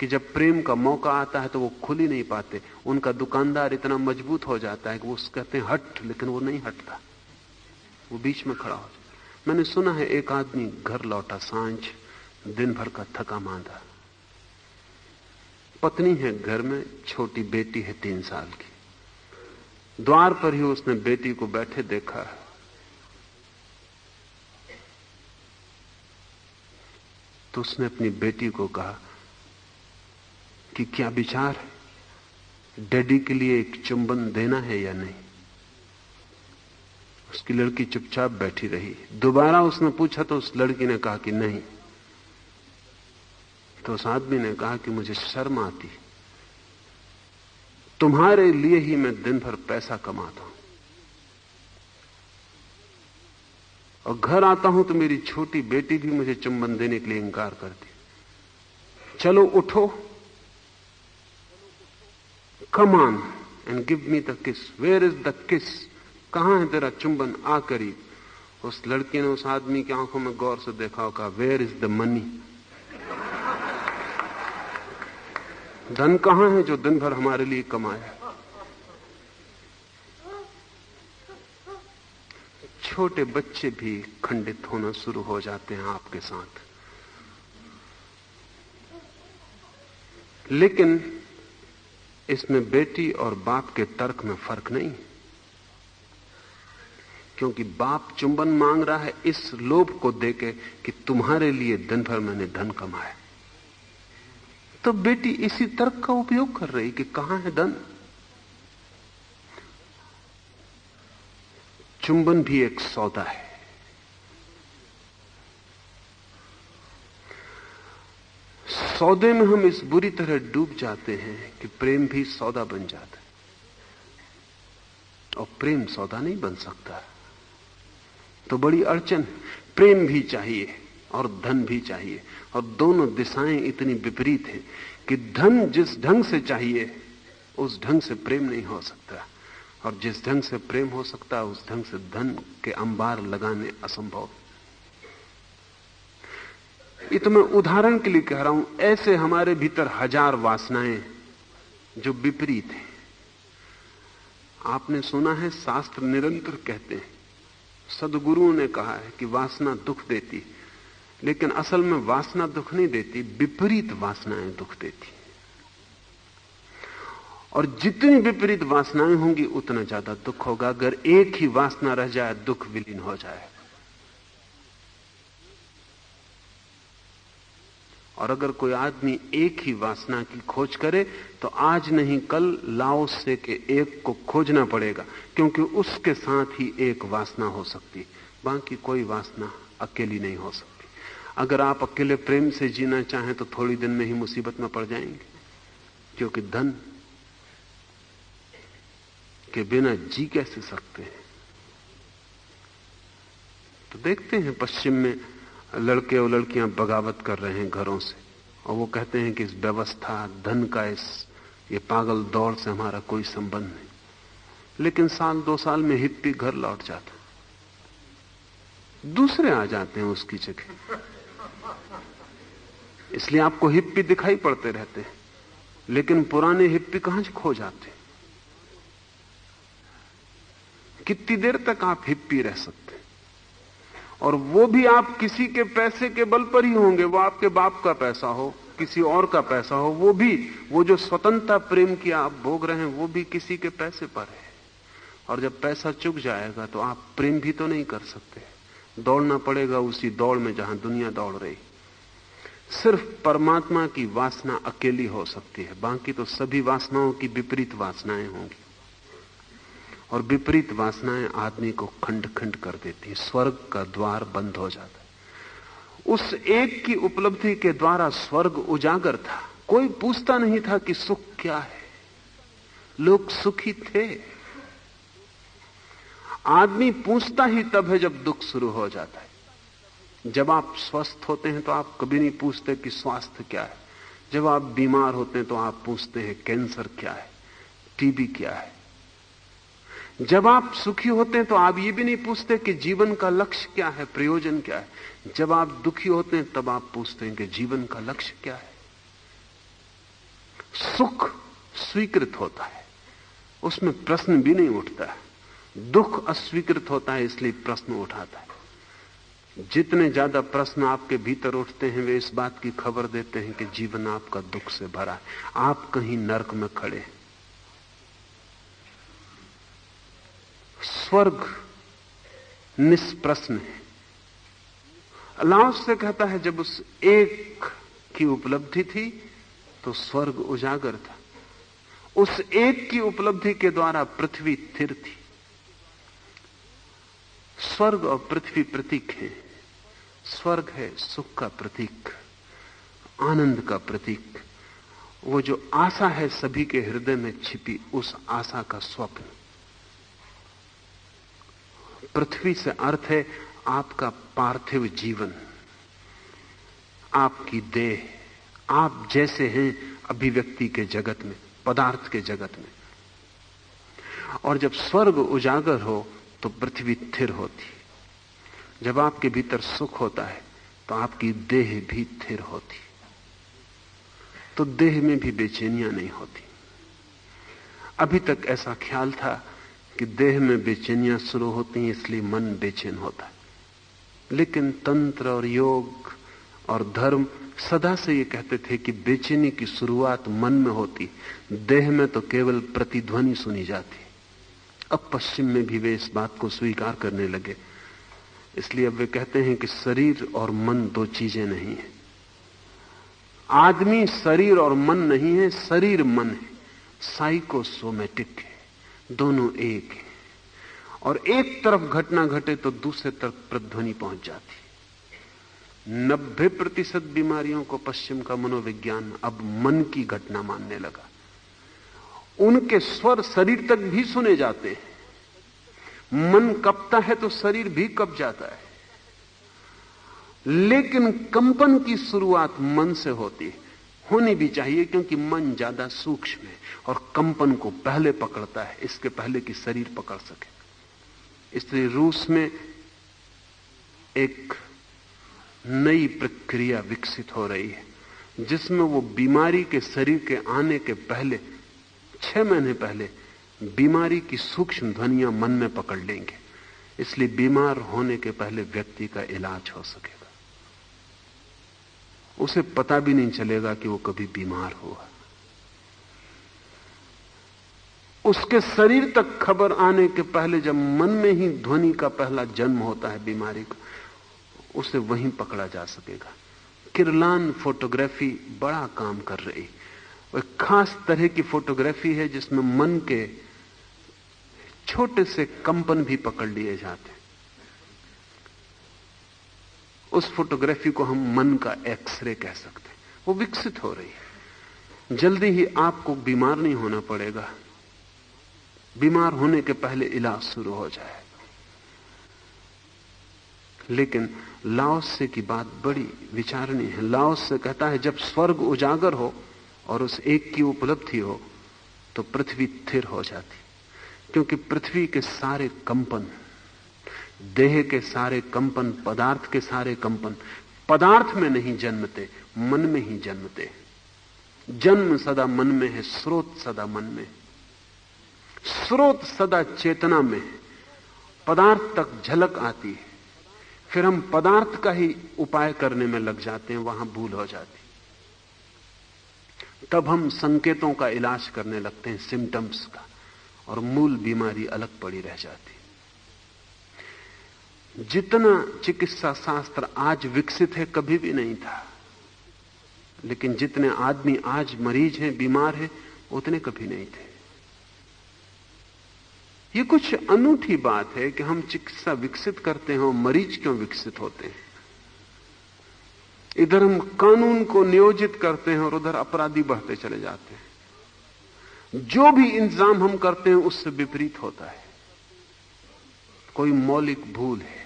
कि जब प्रेम का मौका आता है तो वो खुल ही नहीं पाते। उनका दुकानदार इतना मजबूत हो जाता है कि वो कहते हैं हट, लेकिन वो नहीं हटता, वो बीच में खड़ा हो जाता। मैंने सुना है एक आदमी घर लौटा सांझ, दिन भर का थका मांदा, पत्नी है घर में, छोटी बेटी है 3 साल की। द्वार पर ही उसने बेटी को बैठे देखा। तो उसने अपनी बेटी को कहा कि क्या विचार है, डैडी के लिए एक चुंबन देना है या नहीं। उसकी लड़की चुपचाप बैठी रही। दोबारा उसने पूछा तो उस लड़की ने कहा कि नहीं। तो उस आदमी ने कहा कि मुझे शर्म आती, तुम्हारे लिए ही मैं दिन भर पैसा कमाता हूं और घर आता हूं तो मेरी छोटी बेटी भी मुझे चुंबन देने के लिए इंकार करती। चलो उठो, come on and give me the किस। वेयर इज द किस? कहां है तेरा चुंबन? आ करीब। उस लड़की ने उस आदमी की आंखों में गौर से देखा और कहा, वेयर इज द मनी? धन कहां है जो दिन भर हमारे लिए कमाया? छोटे बच्चे भी खंडित होना शुरू हो जाते हैं आपके साथ, लेकिन इसमें बेटी और बाप के तर्क में फर्क नहीं, क्योंकि बाप चुंबन मांग रहा है इस लोभ को देके कि तुम्हारे लिए दिन भर मैंने धन कमाया। तो बेटी इसी तर्क का उपयोग कर रही कि कहां है धन। चुंबन भी एक सौदा है। सौदे में हम इस बुरी तरह डूब जाते हैं कि प्रेम भी सौदा बन जाता है, और प्रेम सौदा नहीं बन सकता। तो बड़ी अड़चन। प्रेम भी चाहिए और धन भी चाहिए, और दोनों दिशाएं इतनी विपरीत हैं कि धन जिस ढंग से चाहिए उस ढंग से प्रेम नहीं हो सकता, और जिस ढंग से प्रेम हो सकता है उस ढंग से धन के अंबार लगाने असंभव। ये तो मैं उदाहरण के लिए कह रहा हूं। ऐसे हमारे भीतर हजार वासनाएं जो विपरीत हैं। आपने सुना है, शास्त्र निरंतर कहते हैं, सदगुरुओं ने कहा है कि वासना दुख देती, लेकिन असल में वासना दुख नहीं देती, विपरीत वासनाएं दुख देती। और जितनी विपरीत वासनाएं होंगी उतना ज्यादा दुख होगा। अगर एक ही वासना रह जाए दुख विलीन हो जाए, और अगर कोई आदमी एक ही वासना की खोज करे तो आज नहीं कल लाओसे के एक को खोजना पड़ेगा, क्योंकि उसके साथ ही एक वासना हो सकती, बाकी कोई वासना अकेली नहीं हो सकती। अगर आप अकेले प्रेम से जीना चाहें तो थोड़ी दिन में ही मुसीबत में पड़ जाएंगे, क्योंकि धन के बिना जी कैसे सकते हैं। तो देखते हैं पश्चिम में लड़के और लड़कियां बगावत कर रहे हैं घरों से, और वो कहते हैं कि इस व्यवस्था, धन का ये पागल दौड़ से हमारा कोई संबंध नहीं। लेकिन 1-2 साल में हिप्पी घर लौट जाता, दूसरे आ जाते हैं उसकी जगह। इसलिए आपको हिप्पी दिखाई पड़ते रहते हैं, लेकिन पुराने हिप्पी कहां से खो जाते? कितनी देर तक आप हिप्पी रह सकते? और वो भी आप किसी के पैसे के बल पर ही होंगे। वो आपके बाप का पैसा हो, किसी और का पैसा हो, वो जो स्वतंत्रता प्रेम की आप भोग रहे हैं वो भी किसी के पैसे पर है। और जब पैसा चुक जाएगा तो आप प्रेम भी तो नहीं कर सकते। दौड़ना पड़ेगा उसी दौड़ में जहां दुनिया दौड़ रही। सिर्फ परमात्मा की वासना अकेली हो सकती है, बाकी तो सभी वासनाओं की विपरीत वासनाएं होंगी, और विपरीत वासनाएं आदमी को खंड खंड कर देती हैं। स्वर्ग का द्वार बंद हो जाता है। उस एक की उपलब्धि के द्वारा स्वर्ग उजागर था। कोई पूछता नहीं था कि सुख क्या है, लोग सुखी थे। आदमी पूछता ही तब है जब दुख शुरू हो जाता है। जब आप स्वस्थ होते हैं तो आप कभी नहीं पूछते कि स्वास्थ्य क्या है। जब आप बीमार होते हैं तो आप पूछते हैं कैंसर क्या है, टीबी क्या है। जब आप सुखी होते हैं तो आप ये भी नहीं पूछते कि जीवन का लक्ष्य क्या है, प्रयोजन क्या है। जब आप दुखी होते हैं तब आप पूछते हैं कि जीवन का लक्ष्य क्या है। सुख स्वीकृत होता है, उसमें प्रश्न भी नहीं उठता है। दुख अस्वीकृत होता है, इसलिए प्रश्न उठाता है। जितने ज्यादा प्रश्न आपके भीतर उठते हैं वे इस बात की खबर देते हैं कि जीवन आपका दुख से भरा है, आप कहीं नरक में खड़े हैं। स्वर्ग निष्प्रश्न है। लाओस से कहता है जब उस एक की उपलब्धि थी तो स्वर्ग उजागर था। उस एक की उपलब्धि के द्वारा पृथ्वी स्थिर थी। स्वर्ग और पृथ्वी प्रतीक है। स्वर्ग है सुख का प्रतीक, आनंद का प्रतीक, वो जो आशा है सभी के हृदय में छिपी, उस आशा का स्वप्न। पृथ्वी से अर्थ है आपका पार्थिव जीवन, आपकी देह, आप जैसे हैं अभिव्यक्ति के जगत में, पदार्थ के जगत में। और जब स्वर्ग उजागर हो तो पृथ्वी स्थिर होती। जब आपके भीतर सुख होता है तो आपकी देह भी स्थिर होती, तो देह में भी बेचैनियां नहीं होती। अभी तक ऐसा ख्याल था कि देह में बेचैनियां शुरू होती हैं इसलिए मन बेचैन होता है, लेकिन तंत्र और योग और धर्म सदा से ये कहते थे कि बेचैनी की शुरुआत मन में होती, देह में तो केवल प्रतिध्वनि सुनी जाती। अब पश्चिम में भी वे इस बात को स्वीकार करने लगे, इसलिए अब वे कहते हैं कि शरीर और मन दो चीजें नहीं है। आदमी शरीर और मन नहीं है, शरीर मन है, साइकोसोमेटिक है, दोनों एक है। और एक तरफ घटना घटे तो दूसरे तरफ प्रतिध्वनि पहुंच जाती। 90% बीमारियों को पश्चिम का मनोविज्ञान अब मन की घटना मानने लगा। उनके स्वर शरीर तक भी सुने जाते हैं। मन कपता है तो शरीर भी कप जाता है, लेकिन कंपन की शुरुआत मन से होती है, होनी भी चाहिए, क्योंकि मन ज्यादा सूक्ष्म है और कंपन को पहले पकड़ता है, इसके पहले कि शरीर पकड़ सके। इसलिए रूस में एक नई प्रक्रिया विकसित हो रही है जिसमें वो बीमारी के शरीर के आने के पहले 6 महीने पहले बीमारी की सूक्ष्म ध्वनियां मन में पकड़ लेंगे, इसलिए बीमार होने के पहले व्यक्ति का इलाज हो सकेगा। उसे पता भी नहीं चलेगा कि वो कभी बीमार हुआ। उसके शरीर तक खबर आने के पहले जब मन में ही ध्वनि का पहला जन्म होता है बीमारी का, उसे वहीं पकड़ा जा सकेगा। किरलान फोटोग्राफी बड़ा काम कर रही। वो खास तरह की फोटोग्राफी है जिसमें मन के छोटे से कंपन भी पकड़ लिए जाते हैं। उस फोटोग्राफी को हम मन का एक्सरे कह सकते हैं। वो विकसित हो रही है। जल्दी ही आपको बीमार नहीं होना पड़ेगा, बीमार होने के पहले इलाज शुरू हो जाएगा। लेकिन लाओसे की बात बड़ी विचारणीय है। लाओसे कहता है जब स्वर्ग उजागर हो और उस एक की उपलब्धि हो तो पृथ्वी स्थिर हो जाती, क्योंकि पृथ्वी के सारे कंपन, देह के सारे कंपन, पदार्थ के सारे कंपन पदार्थ में नहीं जन्मते, मन में ही जन्मते। जन्म सदा मन में है, स्रोत सदा मन में, स्रोत सदा चेतना में है। पदार्थ तक झलक आती है, फिर हम पदार्थ का ही उपाय करने में लग जाते हैं, वहां भूल हो जाती। तब हम संकेतों का इलाज करने लगते हैं, सिम्टम्स का, और मूल बीमारी अलग पड़ी रह जाती। जितना चिकित्सा शास्त्र आज विकसित है कभी भी नहीं था, लेकिन जितने आदमी आज मरीज हैं, बीमार हैं, उतने कभी नहीं थे। ये कुछ अनूठी बात है कि हम चिकित्सा विकसित करते हैं और मरीज क्यों विकसित होते हैं। इधर हम कानून को नियोजित करते हैं और उधर अपराधी बढ़ते चले जाते हैं। जो भी इंतजाम हम करते हैं उससे विपरीत होता है। कोई मौलिक भूल है।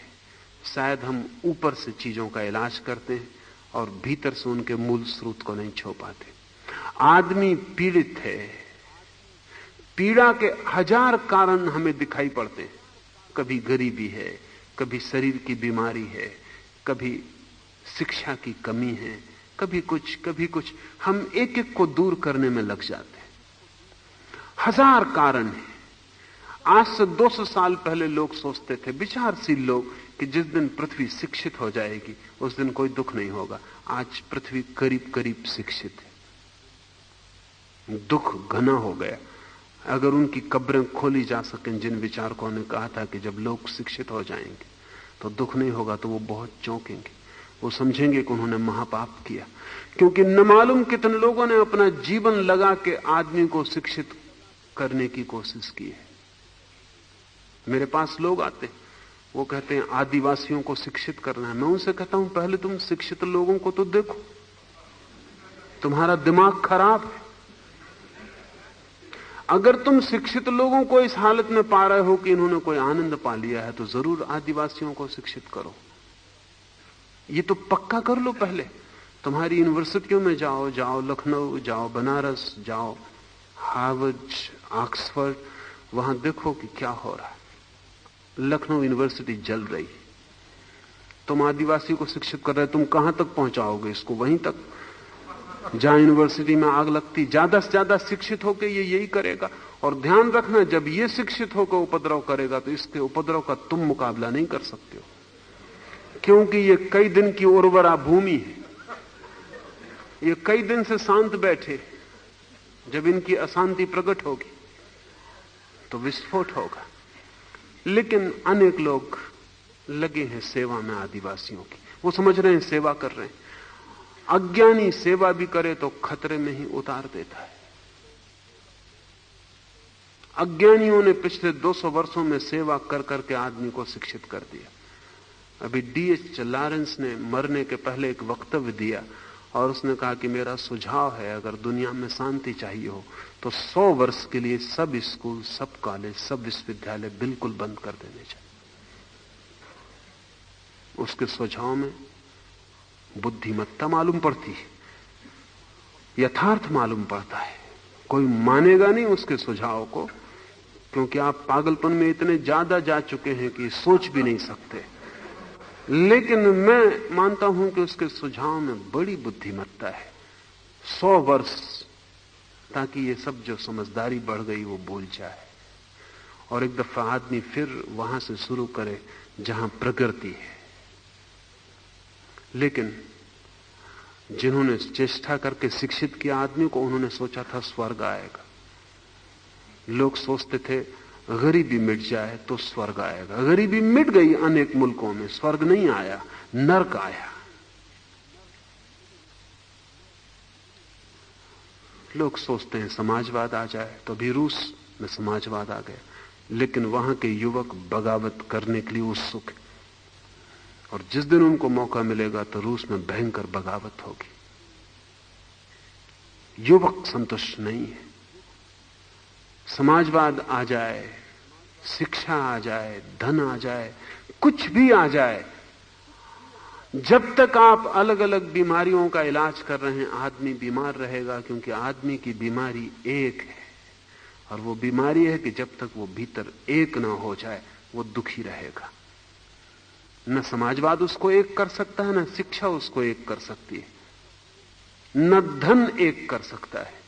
शायद हम ऊपर से चीजों का इलाज करते हैं और भीतर से उनके मूल स्रोत को नहीं छू पाते। आदमी पीड़ित है, पीड़ा के 1000 कारण हमें दिखाई पड़ते हैं। कभी गरीबी है, कभी शरीर की बीमारी है, कभी शिक्षा की कमी है, कभी कुछ। हम एक एक को दूर करने में लग जाते हैं। 1000 कारण हैं। आज से 200 साल पहले लोग सोचते थे, विचारशील लोग, कि जिस दिन पृथ्वी शिक्षित हो जाएगी उस दिन कोई दुख नहीं होगा। आज पृथ्वी करीब करीब शिक्षित है, दुख घना हो गया। अगर उनकी कब्रें खोली जा सकें, जिन विचारकों ने कहा था कि जब लोग शिक्षित हो जाएंगे तो दुख नहीं होगा, तो वो बहुत चौंकेंगे। वो समझेंगे कि उन्होंने महापाप किया, क्योंकि न मालूम कितने लोगों ने अपना जीवन लगा के आदमी को शिक्षित करने की कोशिश की है। मेरे पास लोग आते, वो कहते हैं आदिवासियों को शिक्षित करना है। मैं उनसे कहता हूं पहले तुम शिक्षित लोगों को तो देखो, तुम्हारा दिमाग खराब है। अगर तुम शिक्षित लोगों को इस हालत में पा रहे हो कि इन्होंने कोई आनंद पा लिया है, तो जरूर आदिवासियों को शिक्षित करो। ये तो पक्का कर लो पहले। तुम्हारी यूनिवर्सिटियों में जाओ, जाओ लखनऊ, जाओ बनारस, जाओ हार्वर्ड, ऑक्सफोर्ड, वहां देखो कि क्या हो रहा है। लखनऊ यूनिवर्सिटी जल रही, तुम आदिवासी को शिक्षित कर रहे, तुम कहां तक पहुंचाओगे इसको? वहीं तक जहां यूनिवर्सिटी में आग लगती। ज्यादा से ज्यादा शिक्षित होकर ये यही करेगा। और ध्यान रखना, जब ये शिक्षित होकर उपद्रव करेगा तो इसके उपद्रव का तुम मुकाबला नहीं कर सकते हो, क्योंकि ये कई दिन की उर्वरा भूमि है। ये कई दिन से शांत बैठे, जब इनकी अशांति प्रकट होगी तो विस्फोट होगा। लेकिन अनेक लोग लगे हैं सेवा में आदिवासियों की, वो समझ रहे हैं सेवा कर रहे हैं। अज्ञानी सेवा भी करे तो खतरे में ही उतार देता है। अज्ञानियों ने पिछले 200 वर्षों में सेवा कर करके आदमी को शिक्षित कर दिया। अभी D.H. लॉरेंस ने मरने के पहले एक वक्तव्य दिया और उसने कहा कि मेरा सुझाव है, अगर दुनिया में शांति चाहिए हो तो 100 वर्ष के लिए सब स्कूल, सब कॉलेज, सब विश्वविद्यालय बिल्कुल बंद कर देने चाहिए। उसके सुझाव में बुद्धिमत्ता मालूम पड़ती है, यथार्थ मालूम पड़ता है। कोई मानेगा नहीं उसके सुझाव को, क्योंकि आप पागलपन में इतने ज्यादा जा चुके हैं कि सोच भी नहीं सकते। लेकिन मैं मानता हूं कि उसके सुझाव में बड़ी बुद्धिमत्ता है। 100 वर्ष, ताकि ये सब जो समझदारी बढ़ गई वो भूल जाए और एक दफा आदमी फिर वहां से शुरू करे जहां प्रकृति है। लेकिन जिन्होंने चेष्टा करके शिक्षित किया आदमी को, उन्होंने सोचा था स्वर्ग आएगा। लोग सोचते थे गरीबी मिट जाए तो स्वर्ग आएगा। गरीबी मिट गई अनेक मुल्कों में, स्वर्ग नहीं आया, नरक आया। लोग सोचते हैं समाजवाद आ जाए, तो अभी रूस में समाजवाद आ गया, लेकिन वहां के युवक बगावत करने के लिए उत्सुक है और जिस दिन उनको मौका मिलेगा तो रूस में भयंकर बगावत होगी। युवक संतुष्ट नहीं है। समाजवाद आ जाए, शिक्षा आ जाए, धन आ जाए, कुछ भी आ जाए, जब तक आप अलग अलग बीमारियों का इलाज कर रहे हैं आदमी बीमार रहेगा, क्योंकि आदमी की बीमारी एक है और वो बीमारी है कि जब तक वो भीतर एक ना हो जाए वो दुखी रहेगा। न समाजवाद उसको एक कर सकता है, न शिक्षा उसको एक कर सकती है, न धन एक कर सकता है।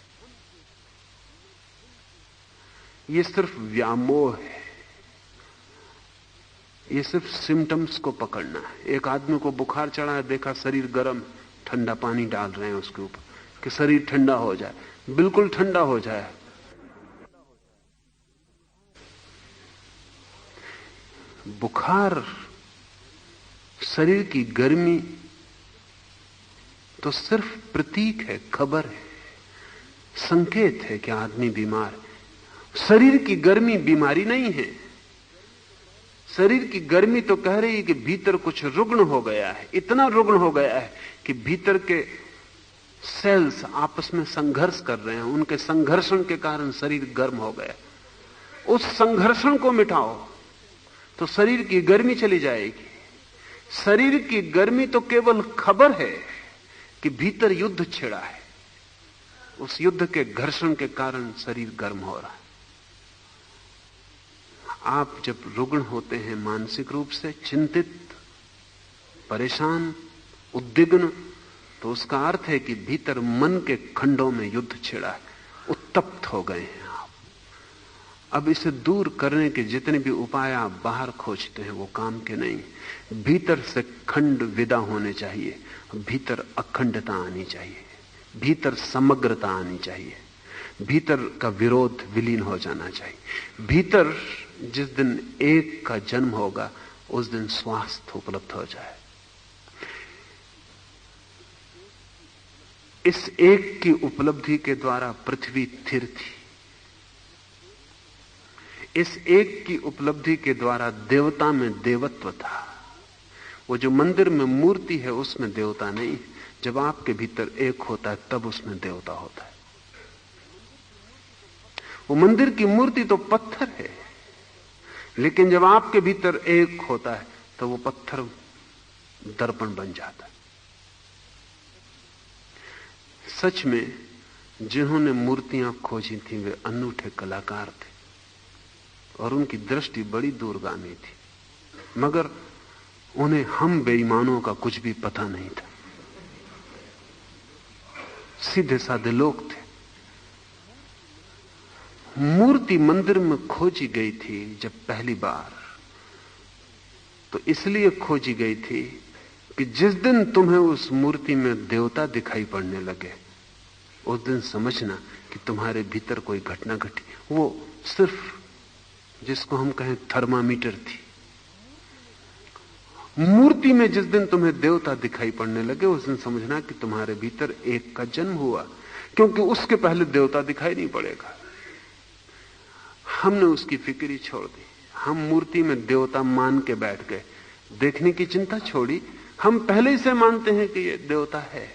ये सिर्फ व्यामोह है, ये सिर्फ सिम्टम्स को पकड़ना है। एक आदमी को बुखार चढ़ा है, देखा शरीर गर्म, ठंडा पानी डाल रहे हैं उसके ऊपर कि शरीर ठंडा हो जाए, बिल्कुल ठंडा हो जाए। बुखार शरीर की गर्मी तो सिर्फ प्रतीक है, खबर है, संकेत है कि आदमी बीमार है। शरीर की गर्मी बीमारी नहीं है। शरीर की गर्मी तो कह रही है कि भीतर कुछ रुग्ण हो गया है, इतना रुग्ण हो गया है कि भीतर के सेल्स आपस में संघर्ष कर रहे हैं, उनके संघर्षण के कारण शरीर गर्म हो गया। उस संघर्षण को मिटाओ तो शरीर की गर्मी चली जाएगी। शरीर की गर्मी तो केवल खबर है कि भीतर युद्ध छिड़ा है, उस युद्ध के घर्षण के कारण शरीर गर्म हो रहा है। आप जब रुग्ण होते हैं मानसिक रूप से, चिंतित, परेशान, उद्विग्न, तो उसका अर्थ है कि भीतर मन के खंडों में युद्ध छिड़ा है, उत्तप्त हो गए हैं आप। अब इसे दूर करने के जितने भी उपाय आप बाहर खोजते हैं वो काम के नहीं। भीतर से खंड विदा होने चाहिए, भीतर अखंडता आनी चाहिए, भीतर समग्रता आनी चाहिए, भीतर का विरोध विलीन हो जाना चाहिए। भीतर जिस दिन एक का जन्म होगा उस दिन स्वास्थ्य उपलब्ध हो जाए। इस एक की उपलब्धि के द्वारा पृथ्वी स्थिर थी। इस एक की उपलब्धि के द्वारा देवता में देवत्व था। वो जो मंदिर में मूर्ति है उसमें देवता नहीं। जब आपके भीतर एक होता है तब उसमें देवता होता है। वो मंदिर की मूर्ति तो पत्थर है, लेकिन जब आपके भीतर एक होता है तो वो पत्थर दर्पण बन जाता है। सच में जिन्होंने मूर्तियां खोजी थी वे अनूठे कलाकार थे और उनकी दृष्टि बड़ी दूरगामी थी, मगर उन्हें हम बेईमानों का कुछ भी पता नहीं था। सीधे साधे लोग थे। मूर्ति मंदिर में खोजी गई थी जब पहली बार, तो इसलिए खोजी गई थी कि जिस दिन तुम्हें उस मूर्ति में देवता दिखाई पड़ने लगे उस दिन समझना कि तुम्हारे भीतर कोई घटना घटी। वो सिर्फ जिसको हम कहें थर्मामीटर थी। मूर्ति में जिस दिन तुम्हें देवता दिखाई पड़ने लगे उस दिन समझना कि तुम्हारे भीतर एक का जन्म हुआ, क्योंकि उसके पहले देवता दिखाई नहीं पड़ेगा। हमने उसकी फिक्र ही छोड़ दी। हम मूर्ति में देवता मान के बैठ गए, देखने की चिंता छोड़ी। हम पहले ही से मानते हैं कि ये देवता है,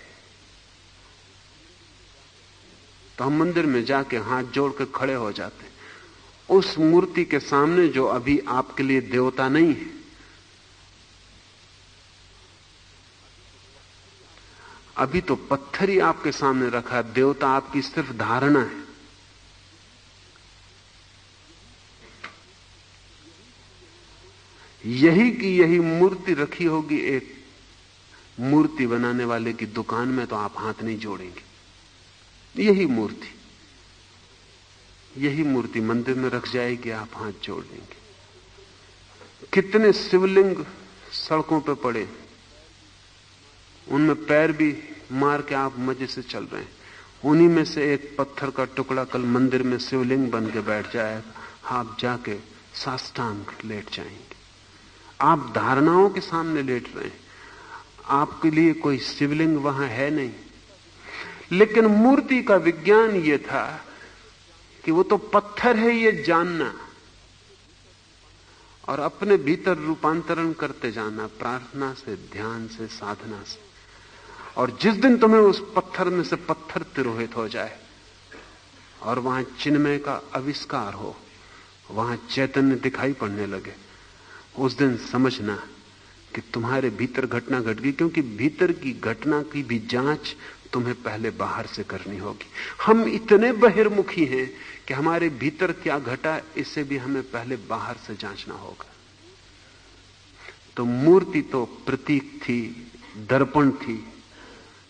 तो हम मंदिर में जाके हाथ जोड़ के खड़े हो जाते हैं उस मूर्ति के सामने जो अभी आपके लिए देवता नहीं है। अभी तो पत्थर ही आपके सामने रखा है, देवता आपकी सिर्फ धारणा है। यही की यही मूर्ति रखी होगी एक मूर्ति बनाने वाले की दुकान में, तो आप हाथ नहीं जोड़ेंगे। यही मूर्ति मंदिर में रख जाएगी, आप हाथ जोड़ देंगे। कितने शिवलिंग सड़कों पे पड़े, उनमें पैर भी मार के आप मजे से चल रहे हैं। उन्हीं में से एक पत्थर का टुकड़ा कल मंदिर में शिवलिंग बन के बैठ जाएगा, आप जाके साष्टांग लेट जाएंगे। आप धारणाओं के सामने लेट रहे हैं, आपके लिए कोई शिवलिंग वहां है नहीं। लेकिन मूर्ति का विज्ञान यह था कि वो तो पत्थर है ये जानना, और अपने भीतर रूपांतरण करते जाना, प्रार्थना से, ध्यान से, साधना से। और जिस दिन तुम्हें उस पत्थर में से पत्थर तिरोहित हो जाए और वहां चिन्मय का आविष्कार हो, वहां चैतन्य दिखाई पड़ने लगे, उस दिन समझना कि तुम्हारे भीतर घटना घट गई। क्योंकि भीतर की घटना की भी जांच तुम्हें पहले बाहर से करनी होगी। हम इतने बहिर्मुखी हैं कि हमारे भीतर क्या घटा इसे भी हमें पहले बाहर से जांचना होगा। तो मूर्ति तो प्रतीक थी, दर्पण थी,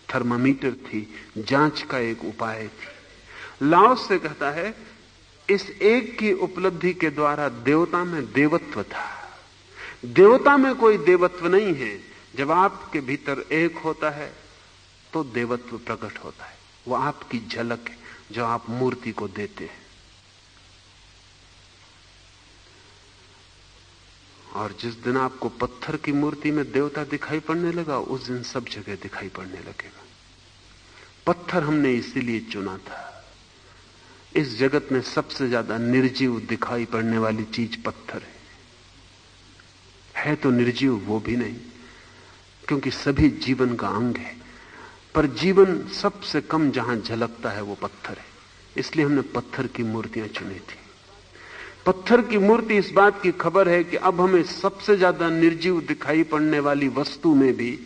थर्मामीटर थी, जांच का एक उपाय थी। लाओस से कहता है इस एक की उपलब्धि के द्वारा देवता में देवत्व था। देवता में कोई देवत्व नहीं है। जब आपके भीतर एक होता है तो देवत्व प्रकट होता है। वो आपकी झलक है जो आप मूर्ति को देते हैं। और जिस दिन आपको पत्थर की मूर्ति में देवता दिखाई पड़ने लगा उस दिन सब जगह दिखाई पड़ने लगेगा। पत्थर हमने इसीलिए चुना था। इस जगत में सबसे ज्यादा निर्जीव दिखाई पड़ने वाली चीज पत्थर है तो निर्जीव वो भी नहीं, क्योंकि सभी जीवन का अंग है, पर जीवन सबसे कम जहां झलकता है वो पत्थर है। इसलिए हमने पत्थर की मूर्तियां चुनी थी। पत्थर की मूर्ति इस बात की खबर है कि अब हमें सबसे ज्यादा निर्जीव दिखाई पड़ने वाली वस्तु में भी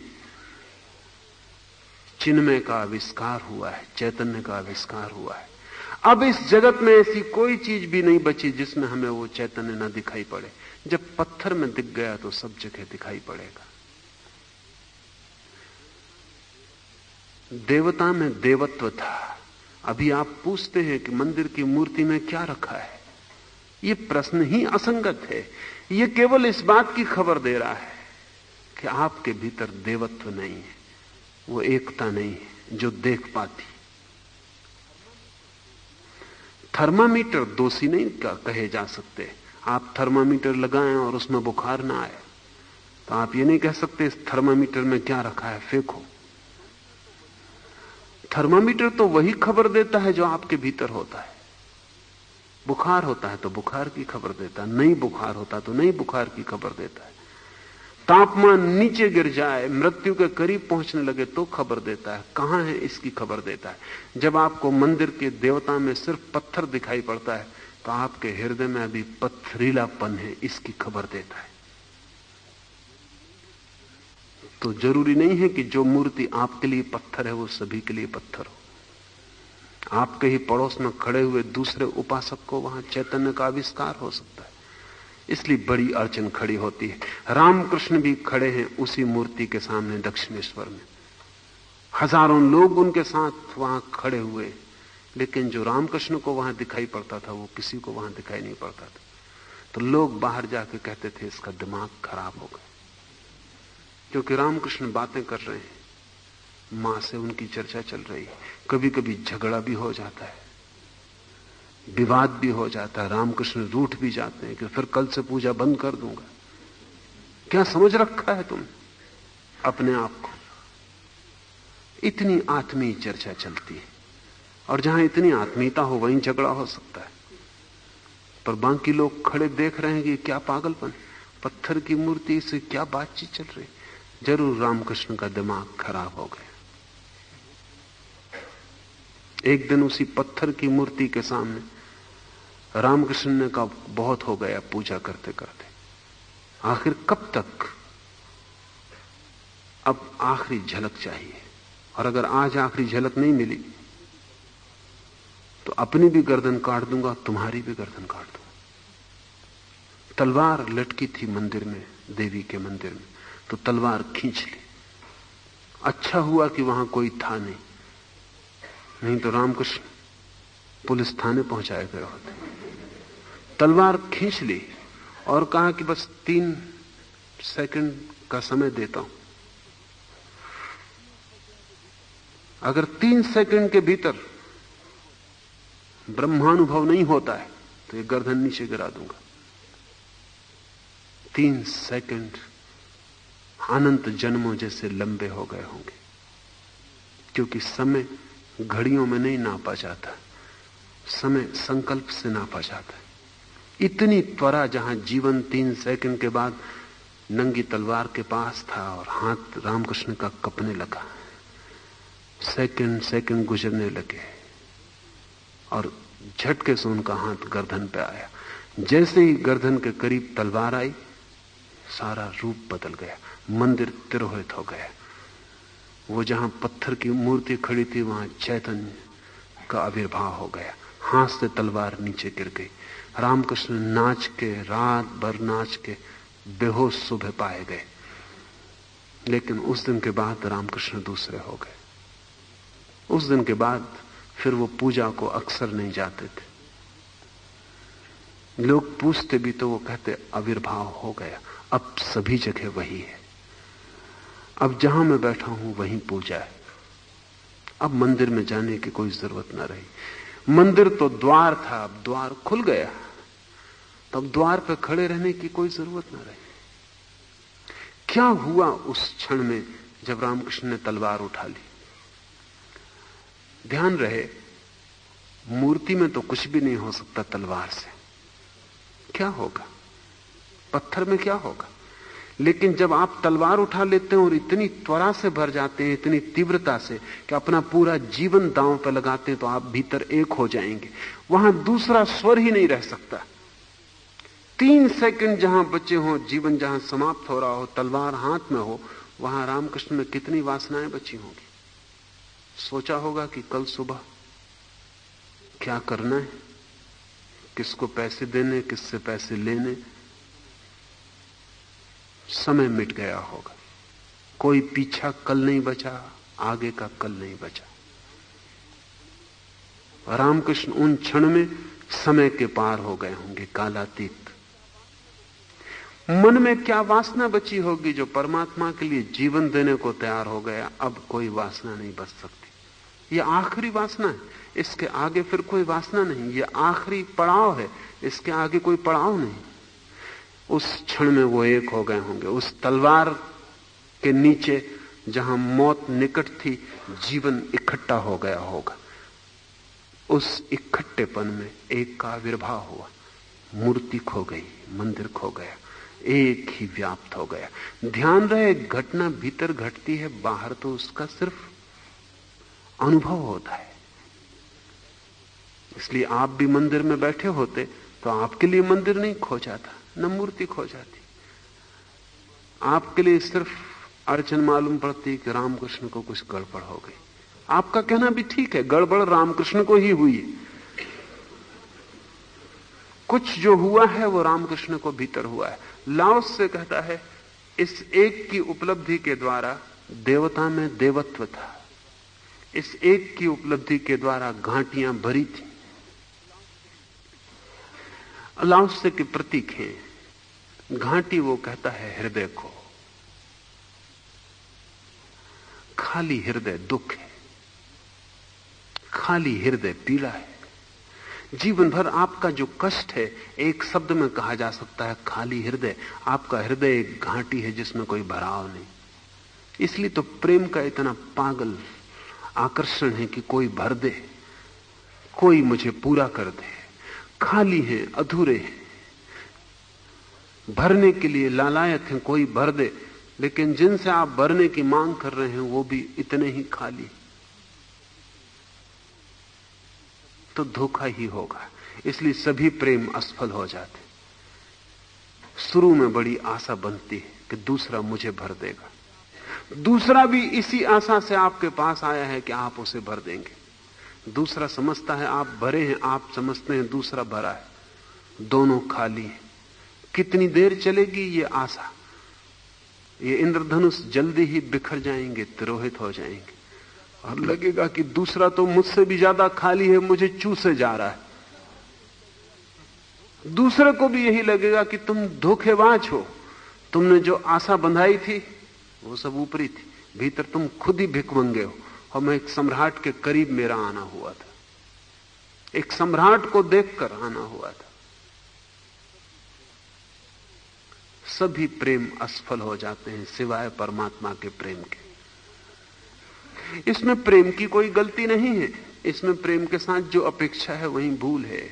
चिन्मय का आविष्कार हुआ है, चैतन्य का आविष्कार हुआ है। अब इस जगत में ऐसी कोई चीज भी नहीं बची जिसमें हमें वो चैतन्य ना दिखाई पड़े। जब पत्थर में दिख गया तो सब जगह दिखाई पड़ेगा। देवता में देवत्व था। अभी आप पूछते हैं कि मंदिर की मूर्ति में क्या रखा है, ये प्रश्न ही असंगत है। ये केवल इस बात की खबर दे रहा है कि आपके भीतर देवत्व नहीं है, वो एकता नहीं है जो देख पाती। थर्मामीटर दोषी नहीं कहे जा सकते। आप थर्मामीटर लगाएं और उसमें बुखार ना आए तो आप ये नहीं कह सकते इस थर्मामीटर में क्या रखा है, फेंको। थर्मामीटर तो वही खबर देता है जो आपके भीतर होता है। बुखार होता है तो बुखार की खबर देता है, नहीं बुखार होता तो नहीं बुखार की खबर देता है। तापमान नीचे गिर जाए, मृत्यु के करीब पहुंचने लगे तो खबर देता है। कहां है इसकी खबर देता है। जब आपको मंदिर के देवता में सिर्फ पत्थर दिखाई पड़ता है तो आपके हृदय में अभी पत्थरीलापन है, इसकी खबर देता है। तो जरूरी नहीं है कि जो मूर्ति आपके लिए पत्थर है वो सभी के लिए पत्थर हो। आपके ही पड़ोस में खड़े हुए दूसरे उपासक को वहां चैतन्य का आविष्कार हो सकता है। इसलिए बड़ी अड़चन खड़ी होती है। रामकृष्ण भी खड़े हैं उसी मूर्ति के सामने दक्षिणेश्वर में, हजारों लोग उनके साथ वहां खड़े हुए, लेकिन जो रामकृष्ण को वहां दिखाई पड़ता था वो किसी को वहां दिखाई नहीं पड़ता था। तो लोग बाहर जाके कहते थे इसका दिमाग खराब हो गया, क्योंकि रामकृष्ण बातें कर रहे हैं, मां से उनकी चर्चा चल रही है, कभी कभी झगड़ा भी हो जाता है, विवाद भी हो जाता है, रामकृष्ण रूठ भी जाते हैं कि फिर कल से पूजा बंद कर दूंगा। क्या समझ रखा है तुम अपने आप को? इतनी आत्मीय चर्चा चलती है, और जहां इतनी आत्मीयता हो वहीं झगड़ा हो सकता है। पर बाकी लोग खड़े देख रहे हैं कि क्या पागलपन, पत्थर की मूर्ति से क्या बातचीत चल रही। जरूर रामकृष्ण का दिमाग खराब हो गया। एक दिन उसी पत्थर की मूर्ति के सामने रामकृष्ण ने कहा बहुत हो गया पूजा करते करते, आखिर कब तक, अब आखिरी झलक चाहिए, और अगर आज आखिरी झलक नहीं मिली तो अपनी भी गर्दन काट दूंगा, तुम्हारी भी गर्दन काट दूंगा। तलवार लटकी थी मंदिर में, देवी के मंदिर में, तो तलवार खींच ली। अच्छा हुआ कि वहां कोई था नहीं तो रामकृष्ण पुलिस थाने पहुंचाए गए होते। तलवार खींच ली और कहा कि बस 3 सेकंड का समय देता हूं, अगर 3 सेकंड के भीतर ब्रह्मानुभव नहीं होता है तो ये गर्दन नीचे गिरा दूंगा। 3 सेकंड अनंत जन्मों जैसे लंबे हो गए होंगे, क्योंकि समय घड़ियों में नहीं नापा जाता, समय संकल्प से नापा जाता है। इतनी त्वरा जहां जीवन 3 सेकंड के बाद नंगी तलवार के पास था और हाथ रामकृष्ण का कपने लगा, सेकंड गुजरने लगे और झटके से उनका हाथ गर्दन पे आया। जैसे ही गर्दन के करीब तलवार आई, सारा रूप बदल गया, मंदिर तिरोहित हो गया। वो जहां पत्थर की मूर्ति खड़ी थी वहां चैतन्य का आविर्भाव हो गया। हाथ से तलवार नीचे गिर गई। रामकृष्ण नाच के, रात भर नाच के बेहोश सुबह पाए गए। लेकिन उस दिन के बाद रामकृष्ण दूसरे हो गए। उस दिन के बाद फिर वो पूजा को अक्सर नहीं जाते थे। लोग पूछते भी तो वो कहते आविर्भाव हो गया, अब सभी जगह वही है, अब जहां मैं बैठा हूं वहीं पूजा है, अब मंदिर में जाने की कोई जरूरत ना रही। मंदिर तो द्वार था, अब द्वार खुल गया, तब द्वार पे खड़े रहने की कोई जरूरत ना रही। क्या हुआ उस क्षण में जब रामकृष्ण ने तलवार उठा ली? ध्यान रहे, मूर्ति में तो कुछ भी नहीं हो सकता, तलवार से क्या होगा, पत्थर में क्या होगा। लेकिन जब आप तलवार उठा लेते हैं और इतनी त्वरा से भर जाते हैं, इतनी तीव्रता से कि अपना पूरा जीवन दांव पर लगाते हैं, तो आप भीतर एक हो जाएंगे। वहां दूसरा स्वर ही नहीं रह सकता। 3 सेकंड जहां बचे हो, जीवन जहां समाप्त हो रहा हो, तलवार हाथ में हो, वहां रामकृष्ण में कितनी वासनाएं बची होंगी। सोचा होगा कि कल सुबह क्या करना है, किसको पैसे देने, किससे पैसे लेने। समय मिट गया होगा, कोई पीछा कल नहीं बचा, आगे का कल नहीं बचा। रामकृष्ण उन क्षण में समय के पार हो गए होंगे, कालातीत। मन में क्या वासना बची होगी जो परमात्मा के लिए जीवन देने को तैयार हो गया। अब कोई वासना नहीं बच सकती। यह आखिरी वासना है, इसके आगे फिर कोई वासना नहीं। यह आखिरी पड़ाव है, इसके आगे कोई पड़ाव नहीं। उस क्षण में वो एक हो गए होंगे। उस तलवार के नीचे जहां मौत निकट थी, जीवन इकट्ठा हो गया होगा। उस इकट्ठेपन में एक का आविर्भाव हुआ। मूर्ति खो गई, मंदिर खो गया, एक ही व्याप्त हो गया। ध्यान रहे, घटना भीतर घटती है, बाहर तो उसका सिर्फ अनुभव होता है। इसलिए आप भी मंदिर में बैठे होते तो आपके लिए मंदिर नहीं खो जाता, न मूर्ति खो जाती। आपके लिए सिर्फ अड़चन मालूम पड़ती कि रामकृष्ण को कुछ गड़बड़ हो गई। आपका कहना भी ठीक है, गड़बड़ रामकृष्ण को ही हुई है। कुछ जो हुआ है वो रामकृष्ण को भीतर हुआ है। लाओस से कहता है, इस एक की उपलब्धि के द्वारा देवता में देवत्व था। इस एक की उपलब्धि के द्वारा घाटियां भरी थी। लाओस के प्रतीक हैं। घाटी वो कहता है हृदय को। खाली हृदय दुख है, खाली हृदय पीड़ा है। जीवन भर आपका जो कष्ट है एक शब्द में कहा जा सकता है, खाली हृदय। आपका हृदय एक घाटी है जिसमें कोई भराव नहीं। इसलिए तो प्रेम का इतना पागल आकर्षण है कि कोई भर दे, कोई मुझे पूरा कर दे। खाली है, अधूरे हैं, भरने के लिए लालायत हैं, कोई भर दे। लेकिन जिनसे आप भरने की मांग कर रहे हैं वो भी इतने ही खाली, तो धोखा ही होगा। इसलिए सभी प्रेम असफल हो जाते। शुरू में बड़ी आशा बनती है कि दूसरा मुझे भर देगा, दूसरा भी इसी आशा से आपके पास आया है कि आप उसे भर देंगे। दूसरा समझता है आप भरे हैं, आप समझते हैं दूसरा भरा है, दोनों खाली हैं। कितनी देर चलेगी ये आशा? ये इंद्रधनुष जल्दी ही बिखर जाएंगे, तिरोहित हो जाएंगे, और लगेगा कि दूसरा तो मुझसे भी ज्यादा खाली है, मुझे चूसे जा रहा है। दूसरे को भी यही लगेगा कि तुम धोखेबाज हो, तुमने जो आशा बंधाई थी वो सब ऊपरी थी, भीतर तुम खुद ही भिखमंगे हो। और मैं एक सम्राट के करीब मेरा आना हुआ था, एक सम्राट को देखकर आना हुआ था। सभी प्रेम असफल हो जाते हैं सिवाय परमात्मा के प्रेम के। इसमें प्रेम की कोई गलती नहीं है, इसमें प्रेम के साथ जो अपेक्षा है वही भूल है।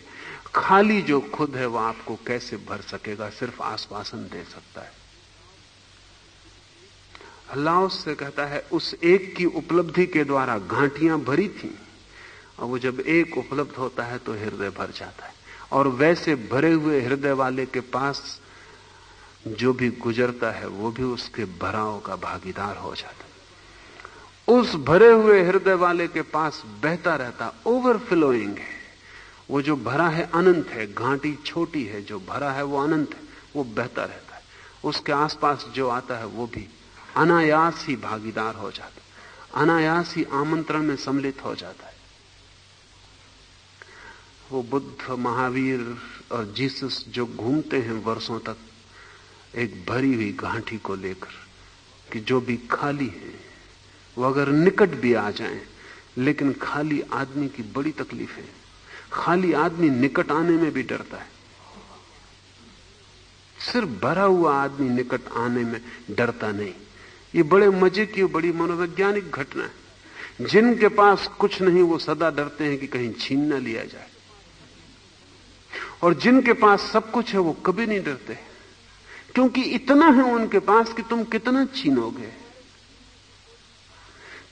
खाली जो खुद है वह आपको कैसे भर सकेगा? सिर्फ आश्वासन दे सकता है। लाओस से कहता है, उस एक की उपलब्धि के द्वारा घाटियां भरी थी, और वो जब एक उपलब्ध होता है तो हृदय भर जाता है। और वैसे भरे हुए हृदय वाले के पास जो भी गुजरता है वो भी उसके भराव का भागीदार हो जाता है। उस भरे हुए हृदय वाले के पास बहता रहता, ओवरफ्लोइंग है। वो जो भरा है अनंत है, घाटी छोटी है, जो भरा है वो अनंत है, वो बहता रहता है। उसके आसपास जो आता है वो भी अनायास ही भागीदार हो जाता है, अनायास ही आमंत्रण में सम्मिलित हो जाता है। वो बुद्ध, महावीर और जीसस जो घूमते हैं वर्षों तक एक भरी हुई घाटी को लेकर, कि जो भी खाली है वो अगर निकट भी आ जाएं, लेकिन खाली आदमी की बड़ी तकलीफ है। खाली आदमी निकट आने में भी डरता है, सिर्फ भरा हुआ आदमी निकट आने में डरता नहीं। ये बड़े मजे की, बड़ी मनोवैज्ञानिक घटना है। जिनके पास कुछ नहीं वो सदा डरते हैं कि कहीं छीन न लिया जाए, और जिनके पास सब कुछ है वो कभी नहीं डरते, क्योंकि इतना है उनके पास कि तुम कितना छीनोगे,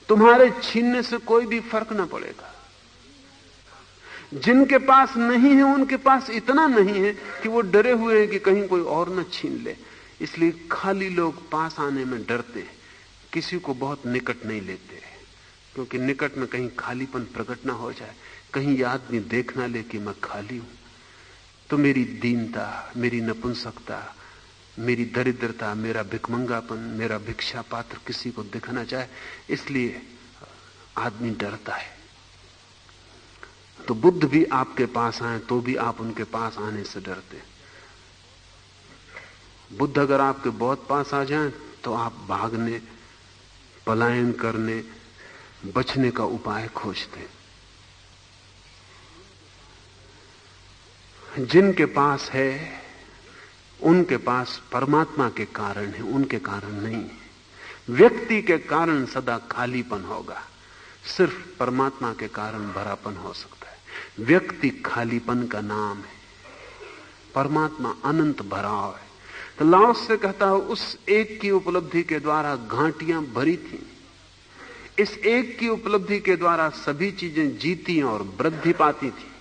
तुम्हारे छीनने से कोई भी फर्क ना पड़ेगा। जिनके पास नहीं है उनके पास इतना नहीं है कि वो डरे हुए हैं कि कहीं कोई और न छीन ले। इसलिए खाली लोग पास आने में डरते हैं, किसी को बहुत निकट नहीं लेते, क्योंकि निकट में कहीं खालीपन प्रकट ना हो जाए, कहीं ये आदमी देख ना ले कि मैं खाली हूं, तो मेरी दीनता, मेरी नपुंसकता, मेरी दरिद्रता, मेरा भिखमंगापन, मेरा भिक्षा पात्र किसी को दिखना चाहे, इसलिए आदमी डरता है। तो बुद्ध भी आपके पास आए तो भी आप उनके पास आने से डरते। बुद्ध अगर आपके बहुत पास आ जाएं तो आप भागने, पलायन करने, बचने का उपाय खोजते। जिनके पास है उनके पास परमात्मा के कारण है, उनके कारण नहीं है। व्यक्ति के कारण सदा खालीपन होगा, सिर्फ परमात्मा के कारण भरापन हो सकता है। व्यक्ति खालीपन का नाम है, परमात्मा अनंत भराव है। तो लाओस से कहता है उस एक की उपलब्धि के द्वारा घाटियां भरी थी, इस एक की उपलब्धि के द्वारा सभी चीजें जीती और वृद्धि पाती थी।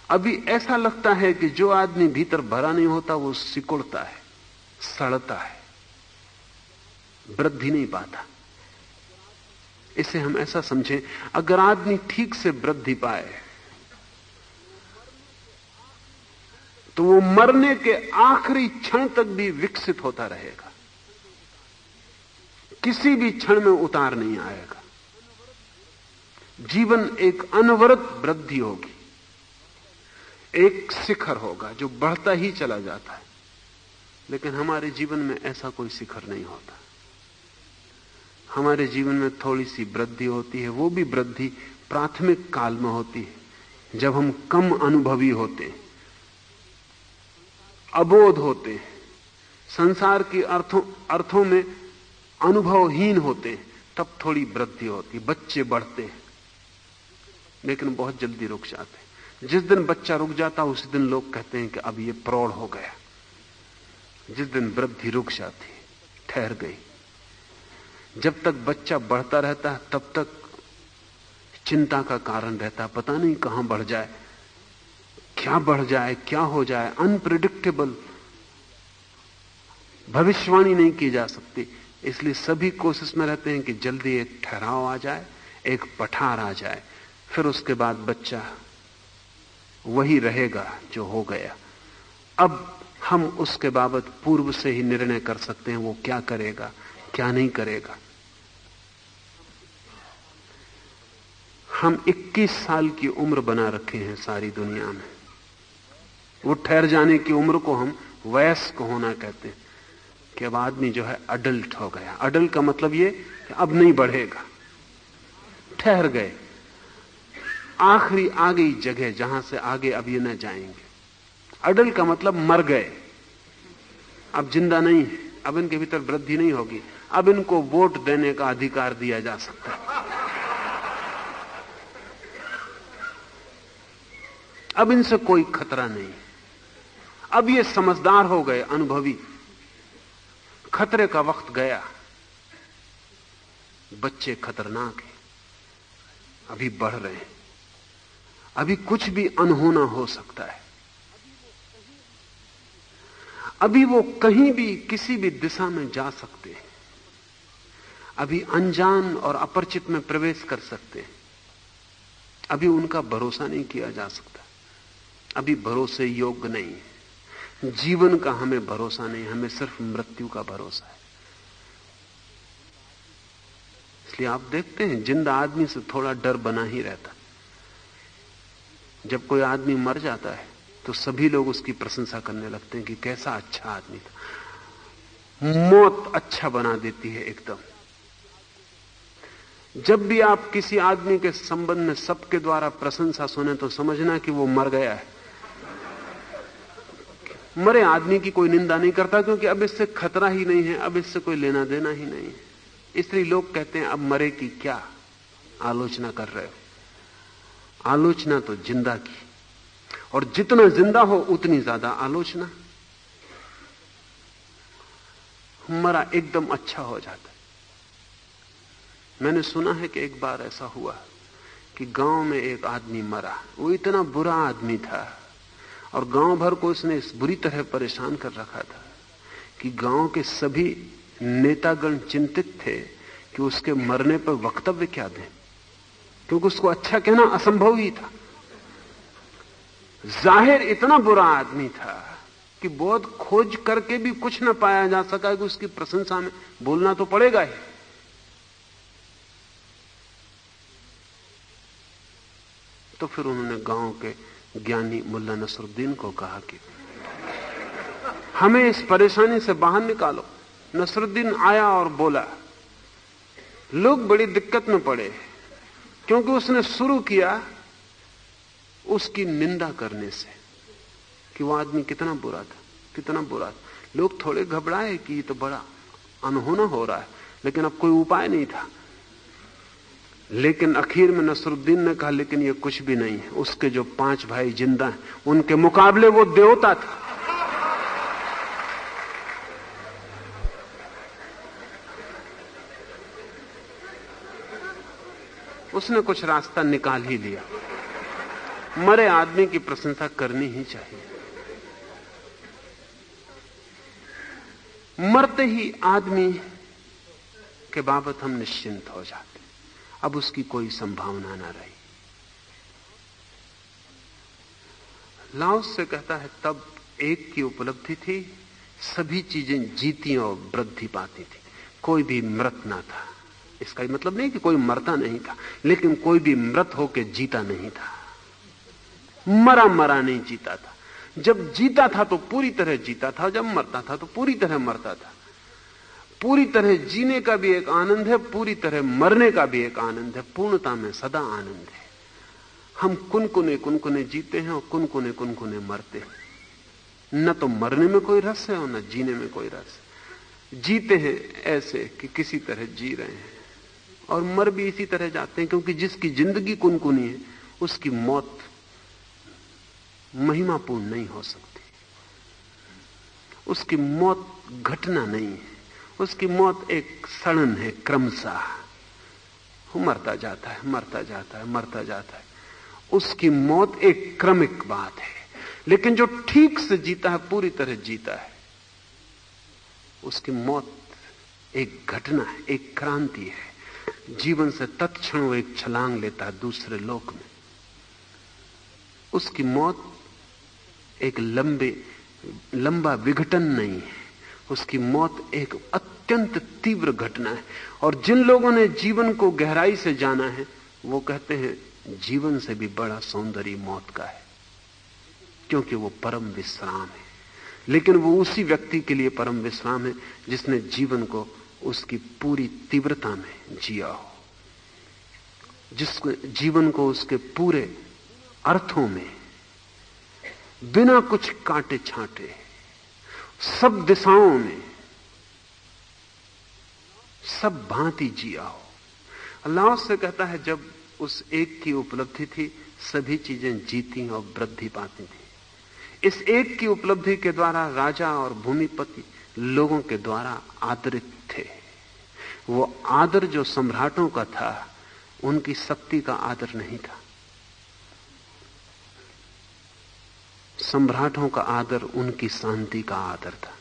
अभी ऐसा लगता है कि जो आदमी भीतर भरा नहीं होता वो सिकुड़ता है, सड़ता है, वृद्धि नहीं पाता। इसे हम ऐसा समझें, अगर आदमी ठीक से वृद्धि पाए तो वो मरने के आखिरी क्षण तक भी विकसित होता रहेगा, किसी भी क्षण में उतार नहीं आएगा। जीवन एक अनवरत वृद्धि होगी, एक शिखर होगा जो बढ़ता ही चला जाता है। लेकिन हमारे जीवन में ऐसा कोई शिखर नहीं होता। हमारे जीवन में थोड़ी सी वृद्धि होती है, वो भी वृद्धि प्राथमिक काल में होती है, जब हम कम अनुभवी होते हैं, अबोध होते हैं, संसार के अर्थों में अनुभवहीन होते हैं, तब थोड़ी वृद्धि होती है। बच्चे बढ़ते हैं लेकिन बहुत जल्दी रुक जाते हैं। जिस दिन बच्चा रुक जाता उसी दिन लोग कहते हैं कि अब ये प्रौढ़ हो गया। जिस दिन वृद्धि रुक जाती, ठहर गई। जब तक बच्चा बढ़ता रहता है तब तक चिंता का कारण रहता है, पता नहीं कहां बढ़ जाए, क्या बढ़ जाए, क्या हो जाए, अनप्रिडिक्टेबल, भविष्यवाणी नहीं की जा सकती। इसलिए सभी कोशिश में रहते हैं कि जल्दी एक ठहराव आ जाए, एक पठार आ जाए, फिर उसके बाद बच्चा वही रहेगा जो हो गया। अब हम उसके बाबत पूर्व से ही निर्णय कर सकते हैं वो क्या करेगा, क्या नहीं करेगा। हम 21 साल की उम्र बना रखे हैं सारी दुनिया में। वो ठहर जाने की उम्र को हम वयस्क होना कहते हैं, कि अब आदमी जो है अडल्ट हो गया। अडल्ट का मतलब ये कि अब नहीं बढ़ेगा, ठहर गए, आखिरी आ गई जगह जहां से आगे अब ये न जाएंगे। अडल्ट का मतलब मर गए, अब जिंदा नहीं है, अब इनके भीतर वृद्धि नहीं होगी, अब इनको वोट देने का अधिकार दिया जा सकता है, अब इनसे कोई खतरा नहीं, अब ये समझदार हो गए, अनुभवी, खतरे का वक्त गया। बच्चे खतरनाक हैं, अभी बढ़ रहे हैं, अभी कुछ भी अनहोना हो सकता है, अभी वो कहीं भी किसी भी दिशा में जा सकते हैं, अभी अनजान और अपरिचित में प्रवेश कर सकते हैं, अभी उनका भरोसा नहीं किया जा सकता, अभी भरोसे योग्य नहीं है। जीवन का हमें भरोसा नहीं, हमें सिर्फ मृत्यु का भरोसा है। इसलिए आप देखते हैं जिंदा आदमी से थोड़ा डर बना ही रहता। जब कोई आदमी मर जाता है तो सभी लोग उसकी प्रशंसा करने लगते हैं कि कैसा अच्छा आदमी था। मौत अच्छा बना देती है एकदम। जब भी आप किसी आदमी के संबंध में सबके द्वारा प्रशंसा सुने तो समझना कि वो मर गया है। मरे आदमी की कोई निंदा नहीं करता, क्योंकि अब इससे खतरा ही नहीं है, अब इससे कोई लेना देना ही नहीं है। इसलिए लोग कहते हैं अब मरे की क्या आलोचना कर रहे हो। आलोचना तो जिंदा की, और जितना जिंदा हो उतनी ज्यादा आलोचना। मरा एकदम अच्छा हो जाता है। मैंने सुना है कि एक बार ऐसा हुआ कि गांव में एक आदमी मरा। वो इतना बुरा आदमी था और गांव भर को उसने इस बुरी तरह परेशान कर रखा था कि गांव के सभी नेतागण चिंतित थे कि उसके मरने पर वक्तव्य क्या दें, क्योंकि उसको अच्छा कहना असंभव ही था। जाहिर इतना बुरा आदमी था कि बहुत खोज करके भी कुछ न पाया जा सका कि उसकी प्रशंसा में बोलना तो पड़ेगा ही। तो फिर उन्होंने गांव के ज्ञानी मुल्ला नसरुद्दीन को कहा कि हमें इस परेशानी से बाहर निकालो। नसरुद्दीन आया और बोला। लोग बड़ी दिक्कत में पड़े, क्योंकि उसने शुरू किया उसकी निंदा करने से कि वो आदमी कितना बुरा था, कितना बुरा था। लोग थोड़े घबराए कि ये तो बड़ा अनहोना हो रहा है, लेकिन अब कोई उपाय नहीं था। लेकिन आखिर में नसरुद्दीन ने कहा, लेकिन ये कुछ भी नहीं है। उसके जो 5 भाई जिंदा हैं, उनके मुकाबले वो देवता था। उसने कुछ रास्ता निकाल ही लिया। मरे आदमी की प्रशंसा करनी ही चाहिए। मरते ही आदमी के बाबत हम निश्चिंत हो जाते, अब उसकी कोई संभावना ना रही। लाओस से कहता है, तब एक की उपलब्धि थी, सभी चीजें जीती और वृद्धि पाती थी, कोई भी मृत ना था। इसका मतलब नहीं कि कोई मरता नहीं था, लेकिन कोई भी मृत होकर जीता नहीं था, मरा मरा नहीं जीता था। जब जीता था तो पूरी तरह जीता था, जब मरता था तो पूरी तरह मरता था। पूरी तरह जीने का भी एक आनंद है, पूरी तरह मरने का भी एक आनंद है। पूर्णता में सदा आनंद है। हम कुनकुने कुनकुने जीते हैं और कुनकुने कुनकुने मरते हैं। न तो मरने में कोई रस है और न जीने में कोई रस है। जीते हैं ऐसे कि किसी तरह जी रहे हैं, और मर भी इसी तरह जाते हैं, क्योंकि जिसकी जिंदगी कुनकुनी है उसकी मौत महिमापूर्ण नहीं हो सकती। उसकी मौत घटना नहीं है, उसकी मौत एक सड़न है, क्रमशः वो मरता जाता है, मरता जाता है, मरता जाता है। उसकी मौत एक क्रमिक बात है। लेकिन जो ठीक से जीता है, पूरी तरह जीता है, उसकी मौत एक घटना है, एक क्रांति है। जीवन से तत्क्षण वो एक छलांग लेता है दूसरे लोक में। उसकी मौत एक लंबा विघटन नहीं है, उसकी मौत एक अत्यंत तीव्र घटना है। और जिन लोगों ने जीवन को गहराई से जाना है, वो कहते हैं जीवन से भी बड़ा सौंदर्य मौत का है, क्योंकि वो परम विश्राम है। लेकिन वो उसी व्यक्ति के लिए परम विश्राम है जिसने जीवन को उसकी पूरी तीव्रता में जिया हो, जिसको जीवन को उसके पूरे अर्थों में, बिना कुछ कांटे छांटे, सब दिशाओं में, सब भांति जिया हो। अल्लाह से कहता है, जब उस एक की उपलब्धि थी, सभी चीजें जीती और वृद्धि पाती थी। इस एक की उपलब्धि के द्वारा राजा और भूमिपति लोगों के द्वारा आदरित थे। वो आदर जो सम्राटों का था, उनकी शक्ति का आदर नहीं था। सम्राटों का आदर उनकी शांति का आदर था।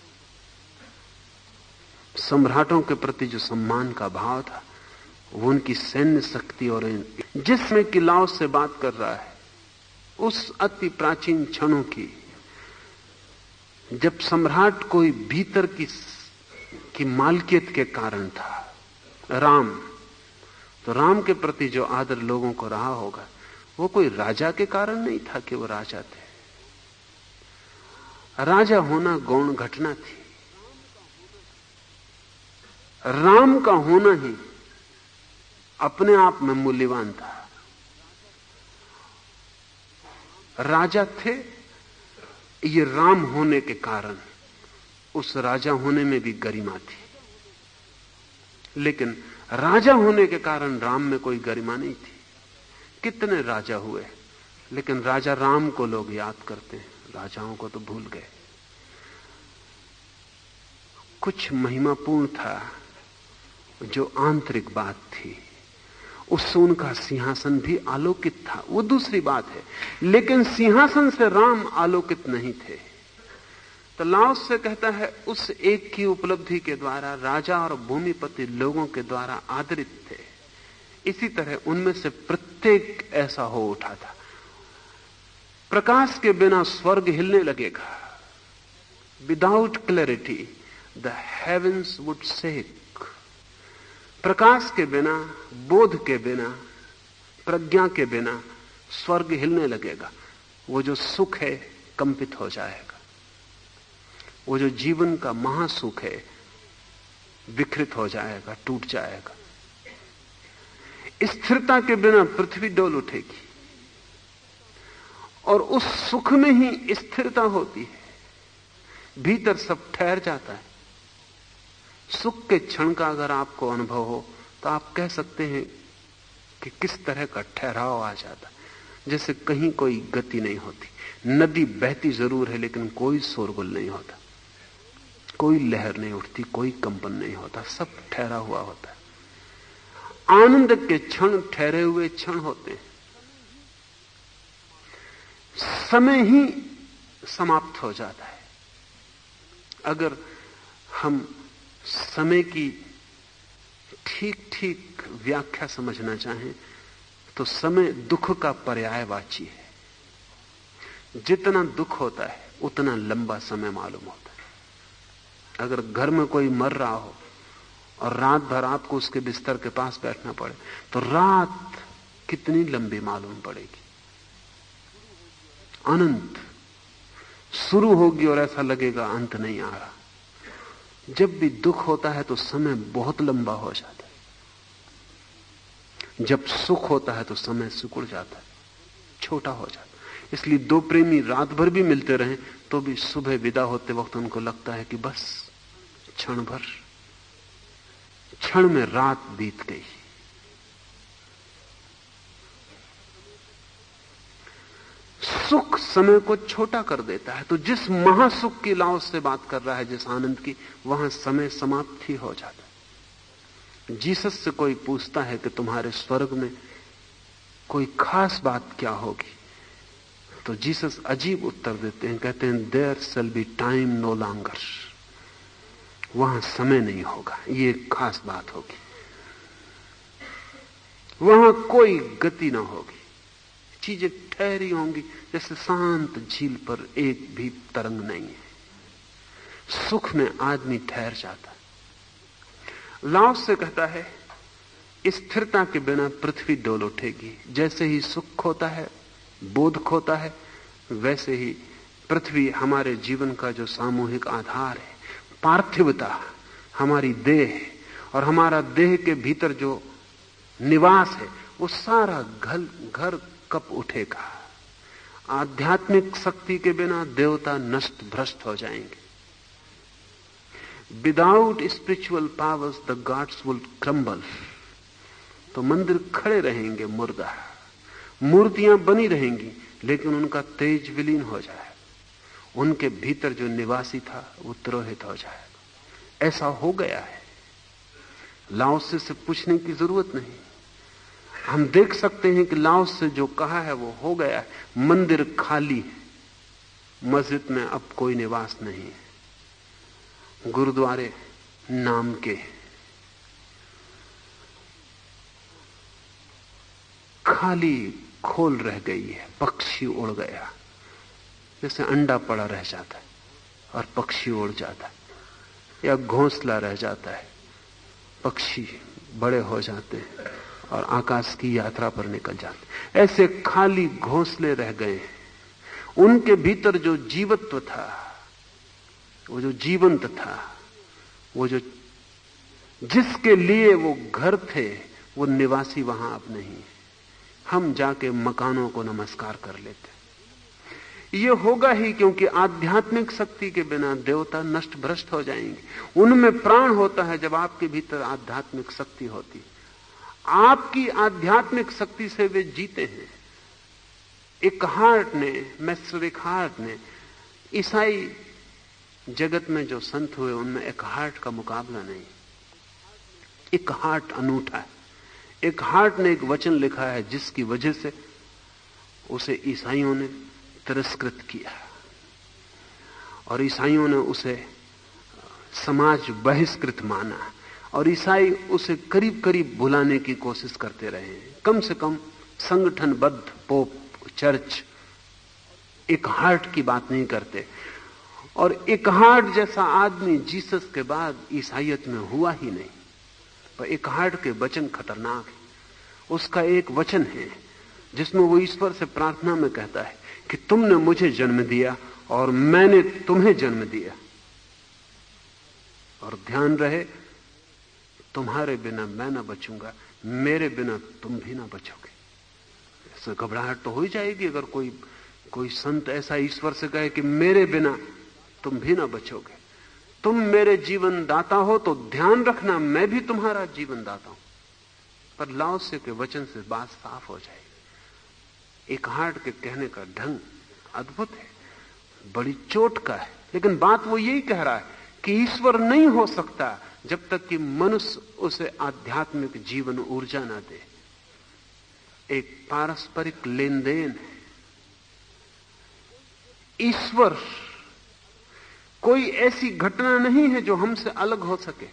सम्राटों के प्रति जो सम्मान का भाव था, वो उनकी सैन्य शक्ति और जिसमें कि लाओस से बात कर रहा है, उस अति प्राचीन क्षणों की, जब सम्राट कोई भीतर की मालकियत के कारण था। राम, तो राम के प्रति जो आदर लोगों को रहा होगा, वो कोई राजा के कारण नहीं था कि वो राजा थे। राजा होना गौण घटना थी, राम का होना ही अपने आप में मूल्यवान था। राजा थे, ये राम होने के कारण उस राजा होने में भी गरिमा थी। लेकिन राजा होने के कारण राम में कोई गरिमा नहीं थी। कितने राजा हुए, लेकिन राजा राम को लोग याद करते हैं, राजाओं को तो भूल गए। कुछ महिमापूर्ण था जो आंतरिक बात थी, उससे उनका सिंहासन भी आलोकित था, वो दूसरी बात है। लेकिन सिंहासन से राम आलोकित नहीं थे। तो लाओस से कहता है, उस एक की उपलब्धि के द्वारा राजा और भूमिपति लोगों के द्वारा आदरित थे। इसी तरह उनमें से प्रत्येक ऐसा हो उठा था। प्रकाश के बिना स्वर्ग हिलने लगेगा। Without clarity the heavens would shake. प्रकाश के बिना, बोध के बिना, प्रज्ञा के बिना स्वर्ग हिलने लगेगा, वो जो सुख है कंपित हो जाएगा, वो जो जीवन का महासुख है विकृत हो जाएगा, टूट जाएगा। स्थिरता के बिना पृथ्वी डोल उठेगी और उस सुख में ही स्थिरता होती है, भीतर सब ठहर जाता है। सुख के क्षण का अगर आपको अनुभव हो तो आप कह सकते हैं कि किस तरह का ठहराव आ जाता है, जैसे कहीं कोई गति नहीं होती। नदी बहती जरूर है लेकिन कोई शोरगुल नहीं होता, कोई लहर नहीं उठती, कोई कंपन नहीं होता, सब ठहरा हुआ होता है। आनंद के क्षण ठहरे हुए क्षण होते हैं, समय ही समाप्त हो जाता है। अगर हम समय की ठीक ठीक व्याख्या समझना चाहें तो समय दुख का पर्यायवाची है। जितना दुख होता है उतना लंबा समय मालूम होता है। अगर घर में कोई मर रहा हो और रात भर आपको उसके बिस्तर के पास बैठना पड़े तो रात कितनी लंबी मालूम पड़ेगी। अनंत शुरू होगी और ऐसा लगेगा अंत नहीं आ रहा। जब भी दुख होता है तो समय बहुत लंबा हो जाता है, जब सुख होता है तो समय सिकुड़ जाता है, छोटा हो जाता है। इसलिए दो प्रेमी रात भर भी मिलते रहें तो भी सुबह विदा होते वक्त उनको लगता है कि बस क्षण भर, क्षण में रात बीत गई। सुख समय को छोटा कर देता है। तो जिस महासुख की लाओस से बात कर रहा है, जिस आनंद की, वहां समय समाप्त ही हो जाता है। जीसस से कोई पूछता है कि तुम्हारे स्वर्ग में कोई खास बात क्या होगी, तो जीसस अजीब उत्तर देते हैं, कहते हैं there shall be time no longer. वहां समय नहीं होगा, ये खास बात होगी। वहां कोई गति ना होगी, चीजें ठहरी होंगी जैसे शांत झील पर एक भी तरंग नहीं है। सुख में आदमी ठहर जाता है। लाओस से कहता है स्थिरता के बिना पृथ्वी डोल उठेगी। जैसे ही सुख खोता है, बोध खोता है, वैसे ही पृथ्वी हमारे जीवन का जो सामूहिक आधार है, पार्थिवता, हमारी देह और हमारा देह के भीतर जो निवास है, वो सारा घर कब उठेगा। आध्यात्मिक शक्ति के बिना देवता नष्ट भ्रष्ट हो जाएंगे। Without spiritual powers the gods will crumble. तो मंदिर खड़े रहेंगे मुर्दा, मूर्तियां बनी रहेंगी लेकिन उनका तेज विलीन हो जाए, उनके भीतर जो निवासी था वो तिरोहित हो जाएगा। ऐसा हो गया है। लाओस से पूछने की जरूरत नहीं, हम देख सकते हैं कि लाओस से जो कहा है वो हो गया है। मंदिर खाली है, मस्जिद में अब कोई निवास नहीं है, गुरुद्वारे नाम के, खाली खोल रह गई है, पक्षी उड़ गया, जैसे अंडा पड़ा रह जाता है और पक्षी उड़ जाता है, या घोंसला रह जाता है, पक्षी बड़े हो जाते हैं और आकाश की यात्रा पर निकल जाते। ऐसे खाली घोंसले रह गए हैं। उनके भीतर जो जीवत्व था, वो जो जीवंत था, वो जो जिसके लिए वो घर थे, वो निवासी वहां अब नहीं है। हम जाके मकानों को नमस्कार कर लेते। ये होगा ही क्योंकि आध्यात्मिक शक्ति के बिना देवता नष्ट भ्रष्ट हो जाएंगे। उनमें प्राण होता है जब आपके भीतर आध्यात्मिक शक्ति होती। आपकी आध्यात्मिक शक्ति से वे जीते हैं। एक हार्ट ने, मैस्टर एक हार्ट ने, ईसाई जगत में जो संत हुए उनमें एक हार्ट का मुकाबला नहीं। एक हार्ट अनूठा है। एक हार्ट ने एक वचन लिखा है जिसकी वजह से उसे ईसाइयों ने तिरस्कृत किया और ईसाइयों ने उसे समाज बहिष्कृत माना और ईसाई उसे करीब करीब भुलाने की कोशिश करते रहे। कम से कम संगठनबद्ध पोप, चर्च एक हार्ट की बात नहीं करते। और एक हार्ट जैसा आदमी जीसस के बाद ईसाइयत में हुआ ही नहीं। पर एक हार्ट के वचन खतरनाक है। उसका एक वचन है, जिसमें वो ईश्वर से प्रार्थना में कहता है कि तुमने मुझे जन्म दिया और मैंने तुम्हें जन्म दिया, और ध्यान रहे तुम्हारे बिना मैं ना बचूंगा, मेरे बिना तुम भी ना बचोगे। ऐसे घबराहट तो हो ही जाएगी अगर कोई संत ऐसा ईश्वर से कहे कि मेरे बिना तुम भी ना बचोगे। तुम मेरे जीवन दाता हो तो ध्यान रखना मैं भी तुम्हारा जीवन दाता हूं। पर लाओसे के वचन से बात साफ हो जाएगी। एक हार्ट के कहने का ढंग अद्भुत है, बड़ी चोट का है, लेकिन बात वो यही कह रहा है कि ईश्वर नहीं हो सकता जब तक कि मनुष्य उसे आध्यात्मिक जीवन ऊर्जा ना दे। एक पारस्परिक लेन देन है। ईश्वर कोई ऐसी घटना नहीं है जो हमसे अलग हो सके।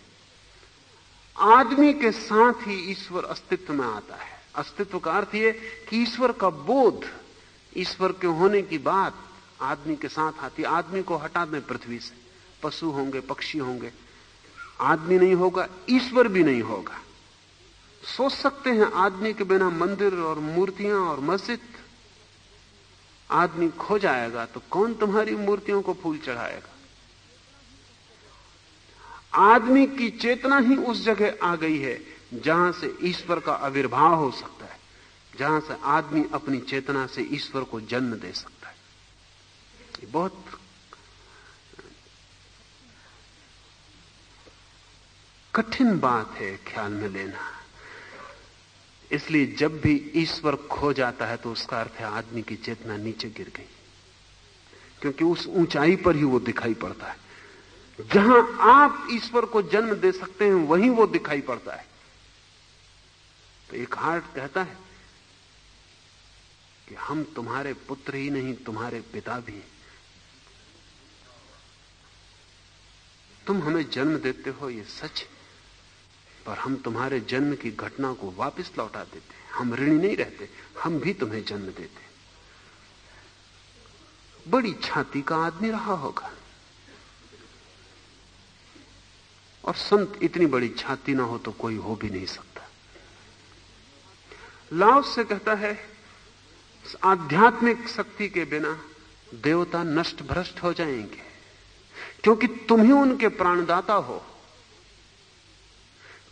आदमी के साथ ही ईश्वर अस्तित्व में आता है। अस्तित्व का अर्थ यह कि ईश्वर का बोध, ईश्वर के होने की बात आदमी के साथ आती है। आदमी को हटा दें पृथ्वी से, पशु होंगे, पक्षी होंगे, आदमी नहीं होगा, ईश्वर भी नहीं होगा। सोच सकते हैं आदमी के बिना मंदिर और मूर्तियां और मस्जिद, आदमी खो जाएगा तो कौन तुम्हारी मूर्तियों को फूल चढ़ाएगा? आदमी की चेतना ही उस जगह आ गई है जहां से ईश्वर का आविर्भाव हो सकता है, जहां से आदमी अपनी चेतना से ईश्वर को जन्म दे सकता है। ये बहुत कठिन बात है ख्याल में लेना। इसलिए जब भी ईश्वर खो जाता है तो उसका अर्थ है आदमी की चेतना नीचे गिर गई, क्योंकि उस ऊंचाई पर ही वो दिखाई पड़ता है। जहां आप ईश्वर को जन्म दे सकते हैं वहीं वो दिखाई पड़ता है। तो एक हार्ट कहता है कि हम तुम्हारे पुत्र ही नहीं, तुम्हारे पिता भी हैं। तुम हमें जन्म देते हो ये सच है, पर हम तुम्हारे जन्म की घटना को वापस लौटा देते हैं। हम ऋणी नहीं रहते, हम भी तुम्हें जन्म देते। बड़ी छाती का आदमी रहा होगा, और संत इतनी बड़ी छाती ना हो तो कोई हो भी नहीं सकता। लाओस से कहता है आध्यात्मिक शक्ति के बिना देवता नष्ट भ्रष्ट हो जाएंगे, क्योंकि तुम ही उनके प्राणदाता हो।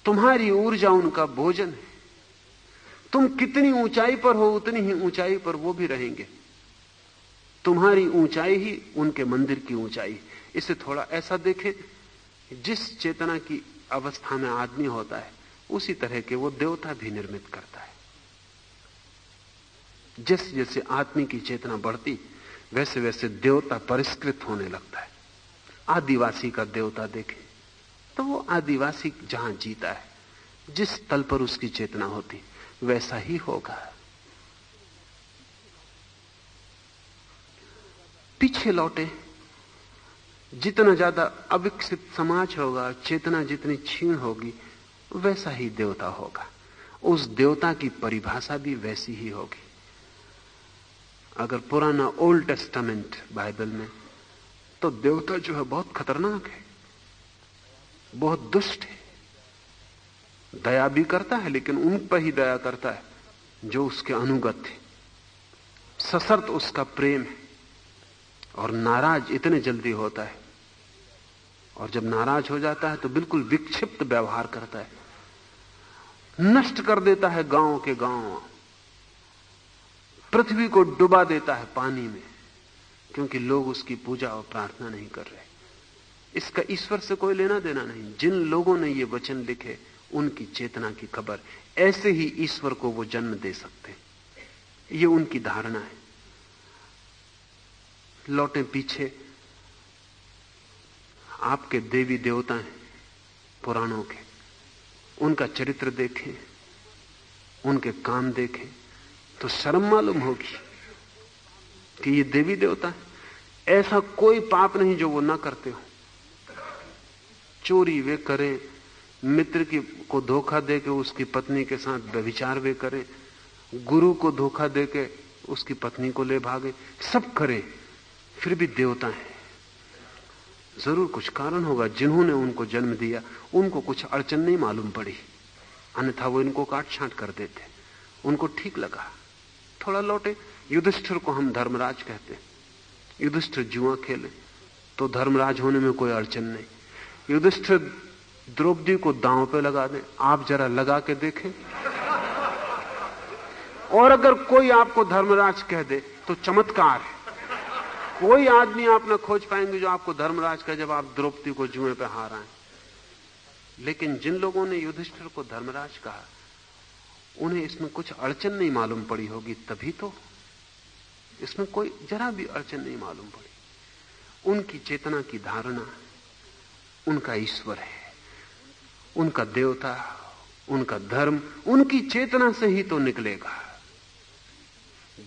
तुम्हारी ऊर्जा उनका भोजन है। तुम कितनी ऊंचाई पर हो उतनी ही ऊंचाई पर वो भी रहेंगे। तुम्हारी ऊंचाई ही उनके मंदिर की ऊंचाई। इसे थोड़ा ऐसा देखें, जिस चेतना की अवस्था में आदमी होता है उसी तरह के वो देवता भी निर्मित करता है। जैसे जैसे आदमी की चेतना बढ़ती वैसे वैसे देवता परिष्कृत होने लगता है। आदिवासी का देवता देखें तो वो आदिवासी जहां जीता है, जिस तल पर उसकी चेतना होती वैसा ही होगा। पीछे लौटे, जितना ज्यादा अविकसित समाज होगा, चेतना जितनी क्षीण होगी, वैसा ही देवता होगा। उस देवता की परिभाषा भी वैसी ही होगी। अगर पुराना ओल्ड टेस्टामेंट बाइबल में, तो देवता जो है बहुत खतरनाक है, बहुत दुष्ट है। दया भी करता है, लेकिन उन पर ही दया करता है जो उसके अनुगत है। सशर्त उसका प्रेम है, और नाराज इतने जल्दी होता है, और जब नाराज हो जाता है तो बिल्कुल विक्षिप्त व्यवहार करता है, नष्ट कर देता है गांव के गांव, पृथ्वी को डुबा देता है पानी में, क्योंकि लोग उसकी पूजा और प्रार्थना नहीं कर रहे। इसका ईश्वर से कोई लेना देना नहीं। जिन लोगों ने ये वचन लिखे उनकी चेतना की खबर। ऐसे ही ईश्वर को वो जन्म दे सकते हैं, ये उनकी धारणा है। लौटे पीछे, आपके देवी देवता हैं पुराणों के, उनका चरित्र देखें, उनके काम देखें तो शर्म मालूम होगी कि ये देवी देवता है। ऐसा कोई पाप नहीं जो वो ना करते हो। चोरी वे करें, मित्र को धोखा देके उसकी पत्नी के साथ व्यभिचार वे करें, गुरु को धोखा देके उसकी पत्नी को ले भागे, सब करें, फिर भी देवता है। जरूर कुछ कारण होगा। जिन्होंने उनको जन्म दिया उनको कुछ अड़चन नहीं मालूम पड़ी, अन्यथा वो इनको काट छांट कर देते। उनको ठीक लगा थोड़ा लौटे। युधिष्ठिर को हम धर्मराज कहते हैं। युधिष्ठिर जुआ खेले तो धर्मराज होने में कोई अड़चन नहीं। युधिष्ठिर द्रौपदी को दांव पे लगा दे, आप जरा लगा के देखें। और अगर कोई आपको धर्मराज कह दे तो चमत्कार है। कोई आदमी आप न खोज पाएंगे जो आपको धर्मराज कहे जब आप द्रौपदी को जुए पे हार आए। लेकिन जिन लोगों ने युधिष्ठिर को धर्मराज कहा उन्हें इसमें कुछ अड़चन नहीं मालूम पड़ी होगी, तभी तो इसमें कोई जरा भी अड़चन नहीं मालूम पड़ी। उनकी चेतना की धारणा उनका ईश्वर है, उनका देवता, उनका धर्म उनकी चेतना से ही तो निकलेगा।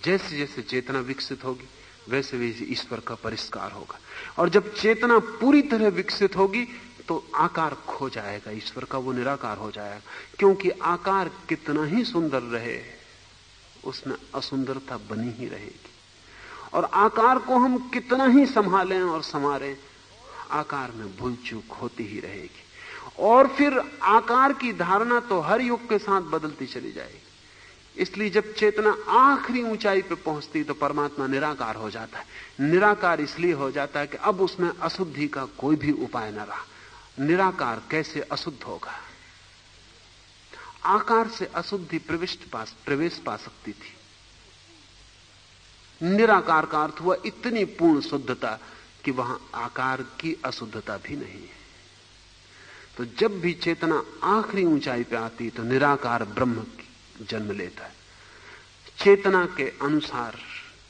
जैसे जैसे चेतना विकसित होगी वैसे वैसे ईश्वर का परिष्कार होगा। और जब चेतना पूरी तरह विकसित होगी तो आकार खो जाएगा ईश्वर का, वो निराकार हो जाएगा। क्योंकि आकार कितना ही सुंदर रहे उसमें असुंदरता बनी ही रहेगी। और आकार को हम कितना ही संभालें और संवारें, आकार में भूल चूक होती ही रहेगी। और फिर आकार की धारणा तो हर युग के साथ बदलती चली जाएगी। इसलिए जब चेतना आखिरी ऊंचाई पर पहुंचती तो परमात्मा निराकार हो जाता है। निराकार इसलिए हो जाता है कि अब उसमें अशुद्धि का कोई भी उपाय न रहा। निराकार कैसे अशुद्ध होगा? आकार से अशुद्धि प्रवेश पा सकती थी। निराकार का अर्थ हुआ इतनी पूर्ण शुद्धता कि वहां आकार की अशुद्धता भी नहीं है। तो जब भी चेतना आखिरी ऊंचाई पे आती तो निराकार ब्रह्म जन्म लेता है। चेतना के अनुसार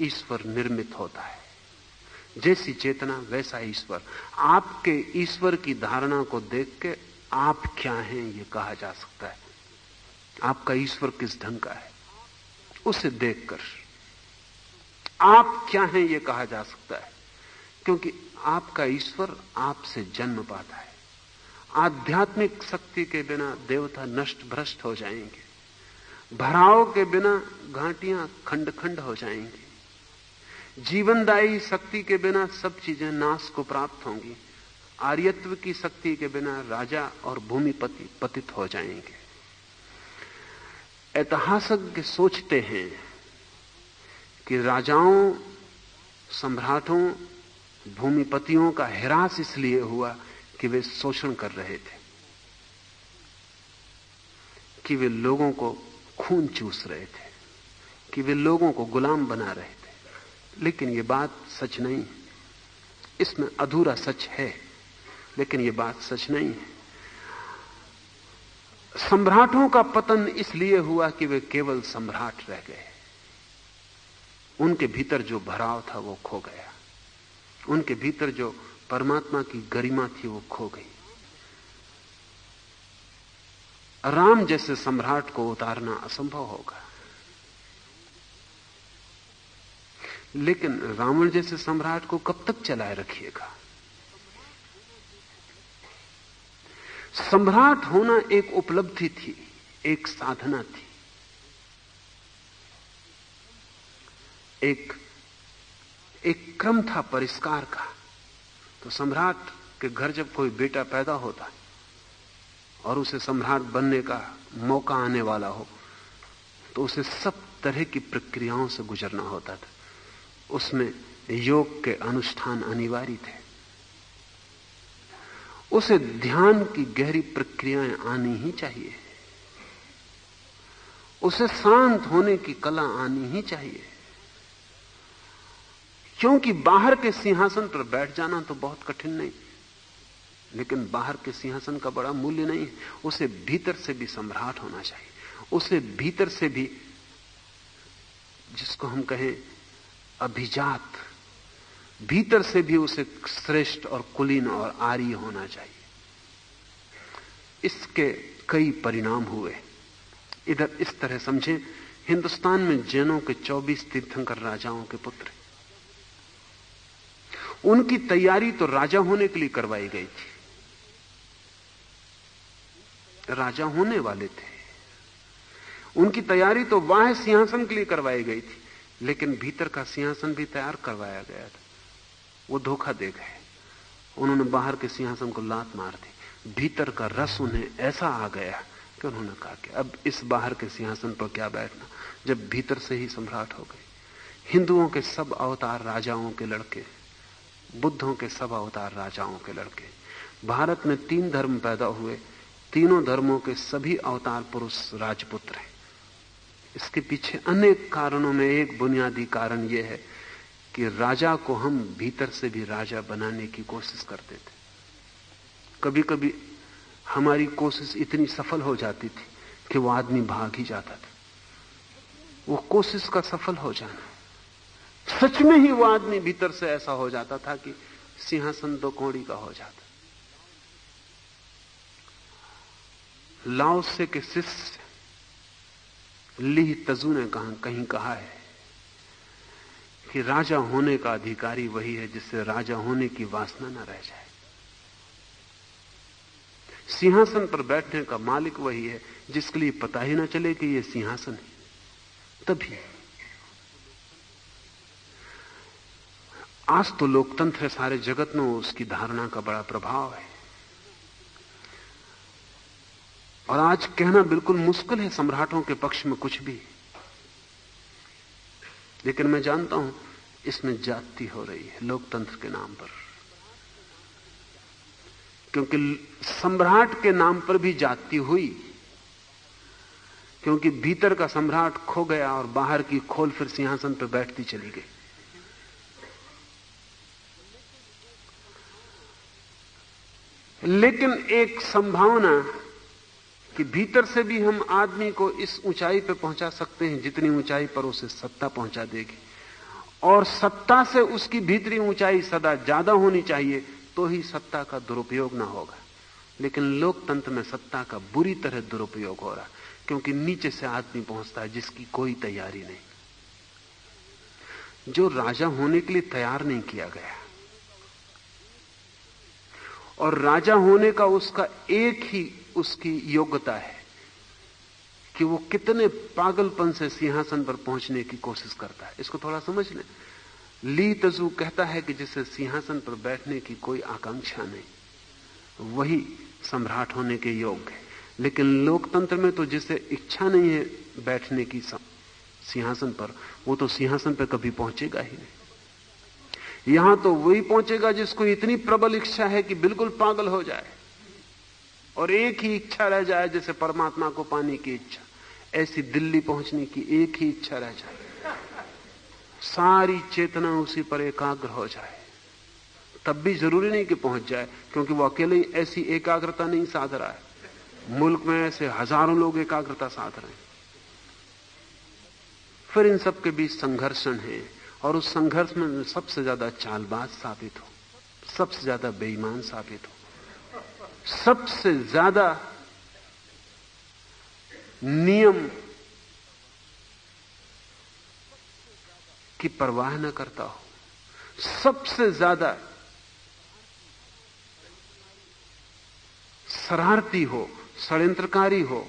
ईश्वर निर्मित होता है। जैसी चेतना वैसा ईश्वर। आपके ईश्वर की धारणा को देख के आप क्या हैं यह कहा जा सकता है। आपका ईश्वर किस ढंग का है उसे देखकर आप क्या हैं यह कहा जा सकता है। क्योंकि आपका ईश्वर आपसे जन्म पाता है। आध्यात्मिक शक्ति के बिना देवता नष्ट भ्रष्ट हो जाएंगे। भराव के बिना घाटियां खंड खंड हो जाएंगी। जीवनदायी शक्ति के बिना सब चीजें नाश को प्राप्त होंगी। आर्यत्व की शक्ति के बिना राजा और भूमिपति पतित हो जाएंगे। ऐतिहासिक सोचते हैं कि राजाओं, सम्राटों, भूमिपतियों का ह्रास इसलिए हुआ कि वे शोषण कर रहे थे, कि वे लोगों को खून चूस रहे थे, कि वे लोगों को गुलाम बना रहे थे। लेकिन यह बात सच नहीं है। इसमें अधूरा सच है, लेकिन यह बात सच नहीं है। सम्राटों का पतन इसलिए हुआ कि वे केवल सम्राट रह गए। उनके भीतर जो भराव था वो खो गया। उनके भीतर जो परमात्मा की गरिमा थी वो खो गई। राम जैसे सम्राट को उतारना असंभव होगा, लेकिन रावण जैसे सम्राट को कब तक चलाए रखिएगा? सम्राट होना एक उपलब्धि थी, एक साधना थी, एक क्रम था परिष्कार का। तो सम्राट के घर जब कोई बेटा पैदा होता और उसे सम्राट बनने का मौका आने वाला हो तो उसे सब तरह की प्रक्रियाओं से गुजरना होता था। उसमें योग के अनुष्ठान अनिवार्य थे। उसे ध्यान की गहरी प्रक्रियाएं आनी ही चाहिए। उसे शांत होने की कला आनी ही चाहिए। क्योंकि बाहर के सिंहासन पर बैठ जाना तो बहुत कठिन नहीं, लेकिन बाहर के सिंहासन का बड़ा मूल्य नहीं है। उसे भीतर से भी सम्राट होना चाहिए। उसे भीतर से भी, जिसको हम कहें अभिजात, भीतर से भी उसे श्रेष्ठ और कुलीन और आर्य होना चाहिए। इसके कई परिणाम हुए। इधर इस तरह समझें, हिंदुस्तान में जैनों के 24 तीर्थंकर राजाओं के पुत्र, उनकी तैयारी तो राजा होने के लिए करवाई गई थी। राजा होने वाले थे, उनकी तैयारी तो बाह्य सिंहासन के लिए करवाई गई थी, लेकिन भीतर का सिंहासन भी तैयार करवाया गया था। वो धोखा दे गए। उन्होंने बाहर के सिंहासन को लात मार दी। भीतर का रस उन्हें ऐसा आ गया कि उन्होंने कहा कि अब इस बाहर के सिंहासन पर क्या बैठना, जब भीतर से ही सम्राट हो गए। हिंदुओं के सब अवतार राजाओं के लड़के, बुद्धों के सब अवतार राजाओं के लड़के। भारत में 3 धर्म पैदा हुए, तीनों धर्मों के सभी अवतार पुरुष राजपुत्र हैं। इसके पीछे अनेक कारणों में एक बुनियादी कारण यह है कि राजा को हम भीतर से भी राजा बनाने की कोशिश करते थे। कभी कभी हमारी कोशिश इतनी सफल हो जाती थी कि वो आदमी भाग ही जाता था। वो कोशिश का सफल हो जाना, सच में ही वो आदमी भीतर से ऐसा हो जाता था कि सिंहासन 2 कौड़ी का हो जाता। लाओ से के शिष्य ली तजू ने कहीं कहा है कि राजा होने का अधिकारी वही है जिससे राजा होने की वासना न रह जाए। सिंहासन पर बैठने का मालिक वही है जिसके लिए पता ही ना चले कि यह सिंहासन है। तभी आज तो लोकतंत्र है सारे जगत में, उसकी धारणा का बड़ा प्रभाव है। और आज कहना बिल्कुल मुश्किल है सम्राटों के पक्ष में कुछ भी, लेकिन मैं जानता हूं इसमें जाति हो रही है लोकतंत्र के नाम पर, क्योंकि सम्राट के नाम पर भी जाति हुई, क्योंकि भीतर का सम्राट खो गया और बाहर की खोल फिर सिंहासन पर बैठती चली गई। लेकिन एक संभावना कि भीतर से भी हम आदमी को इस ऊंचाई पर पहुंचा सकते हैं जितनी ऊंचाई पर उसे सत्ता पहुंचा देगी, और सत्ता से उसकी भीतरी ऊंचाई सदा ज्यादा होनी चाहिए, तो ही सत्ता का दुरुपयोग ना होगा। लेकिन लोकतंत्र में सत्ता का बुरी तरह दुरुपयोग हो रहा, क्योंकि नीचे से आदमी पहुंचता है जिसकी कोई तैयारी नहीं, जो राजा होने के लिए तैयार नहीं किया गया। और राजा होने का उसका एक ही उसकी योग्यता है कि वो कितने पागलपन से सिंहासन पर पहुंचने की कोशिश करता है। इसको थोड़ा समझ लें। ली तजू कहता है कि जिसे सिंहासन पर बैठने की कोई आकांक्षा नहीं वही सम्राट होने के योग्य है। लेकिन लोकतंत्र में तो जिसे इच्छा नहीं है बैठने की सिंहासन पर, वो तो सिंहासन पर कभी पहुंचेगा ही नहीं। यहां तो वही पहुंचेगा जिसको इतनी प्रबल इच्छा है कि बिल्कुल पागल हो जाए और एक ही इच्छा रह जाए, जैसे परमात्मा को पाने की इच्छा, ऐसी दिल्ली पहुंचने की एक ही इच्छा रह जाए, सारी चेतना उसी पर एकाग्र हो जाए। तब भी जरूरी नहीं कि पहुंच जाए, क्योंकि वो अकेले ऐसी एकाग्रता नहीं साध रहा है, मुल्क में ऐसे हजारों लोग एकाग्रता साध रहे हैं। फिर इन सब के बीच संघर्षण है, और उस संघर्ष में सबसे ज्यादा चालबाज साबित हो, सबसे ज्यादा बेईमान साबित हो, सबसे ज्यादा नियम की परवाह न करता हो, सबसे ज्यादा शरारती हो, षड्यंत्रकारी हो,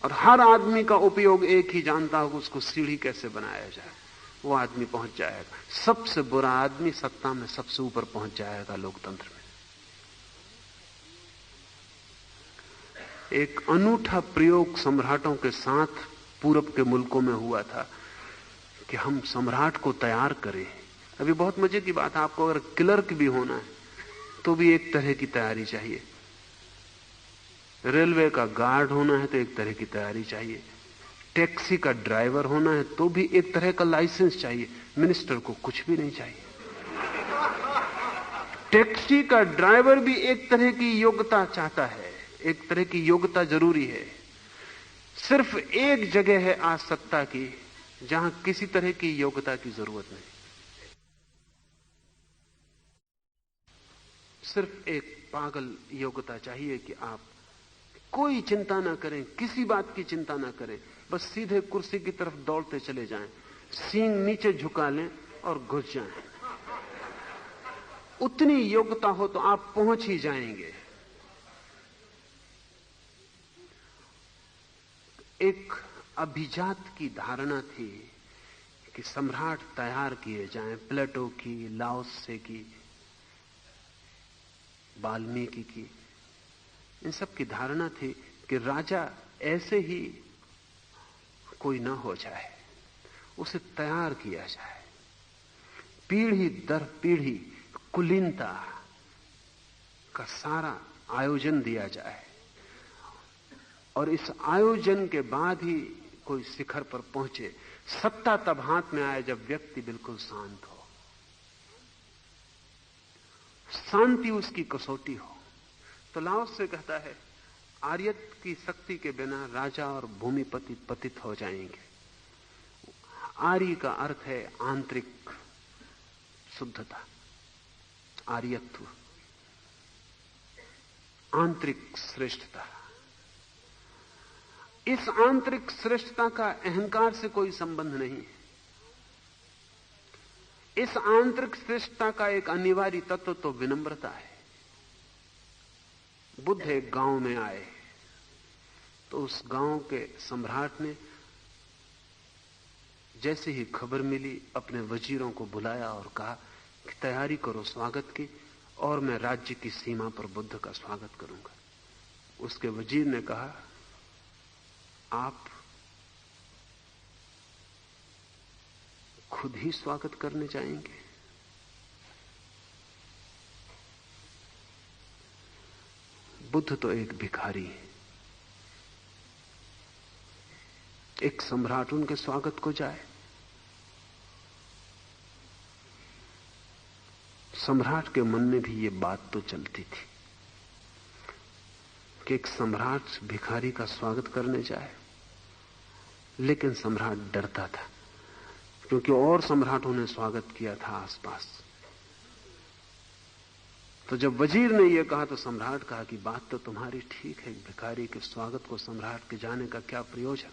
और हर आदमी का उपयोग एक ही जानता हो कि उसको सीढ़ी कैसे बनाया जाए, वो आदमी पहुंच जाएगा। सबसे बुरा आदमी सत्ता में सबसे ऊपर पहुंच जाएगा लोकतंत्र में। एक अनूठा प्रयोग सम्राटों के साथ पूरब के मुल्कों में हुआ था कि हम सम्राट को तैयार करें। अभी बहुत मजे की बात है, आपको अगर क्लर्क भी होना है तो भी एक तरह की तैयारी चाहिए, रेलवे का गार्ड होना है तो एक तरह की तैयारी चाहिए, टैक्सी का ड्राइवर होना है तो भी एक तरह का लाइसेंस चाहिए। मिनिस्टर को कुछ भी नहीं चाहिए। टैक्सी का ड्राइवर भी एक तरह की योग्यता चाहता है, एक तरह की योग्यता जरूरी है। सिर्फ एक जगह है आज सत्ता की जहां किसी तरह की योग्यता की जरूरत नहीं, सिर्फ एक पागल योग्यता चाहिए कि आप कोई चिंता ना करें, किसी बात की चिंता ना करें, बस सीधे कुर्सी की तरफ दौड़ते चले जाएं, सींग नीचे झुका लें और घुस जाएं। उतनी योग्यता हो तो आप पहुंच ही जाएंगे। एक अभिजात की धारणा थी कि सम्राट तैयार किए जाएं, प्लेटो की, लाओत्से की, वाल्मीकि की, इन सब की धारणा थी कि राजा ऐसे ही कोई ना हो जाए, उसे तैयार किया जाए, पीढ़ी दर पीढ़ी कुलीनता का सारा आयोजन दिया जाए, और इस आयोजन के बाद ही कोई शिखर पर पहुंचे। सत्ता तब हाथ में आए जब व्यक्ति बिल्कुल शांत हो, शांति उसकी कसौटी हो। तो लाओस से कहता है, आर्यत की शक्ति के बिना राजा और भूमिपति पतित हो जाएंगे। आर्य का अर्थ है आंतरिक शुद्धता, आर्यत्व, आंतरिक श्रेष्ठता। इस आंतरिक श्रेष्ठता का अहंकार से कोई संबंध नहीं है। इस आंतरिक श्रेष्ठता का एक अनिवार्य तत्व तो विनम्रता है। बुद्ध एक गांव में आए तो उस गांव के सम्राट ने जैसे ही खबर मिली अपने वजीरों को बुलाया और कहा कि तैयारी करो स्वागत की, और मैं राज्य की सीमा पर बुद्ध का स्वागत करूंगा। उसके वजीर ने कहा, आप खुद ही स्वागत करने जाएंगे? बुद्ध तो एक भिखारी है। एक सम्राट उनके स्वागत को जाए? सम्राट के मन में भी ये बात तो चलती थी कि एक सम्राट भिखारी का स्वागत करने जाए, लेकिन सम्राट डरता था क्योंकि और सम्राटों ने स्वागत किया था आसपास। तो जब वजीर ने यह कहा तो सम्राट कहा कि बात तो तुम्हारी ठीक है, भिखारी के स्वागत को सम्राट के जाने का क्या प्रयोजन।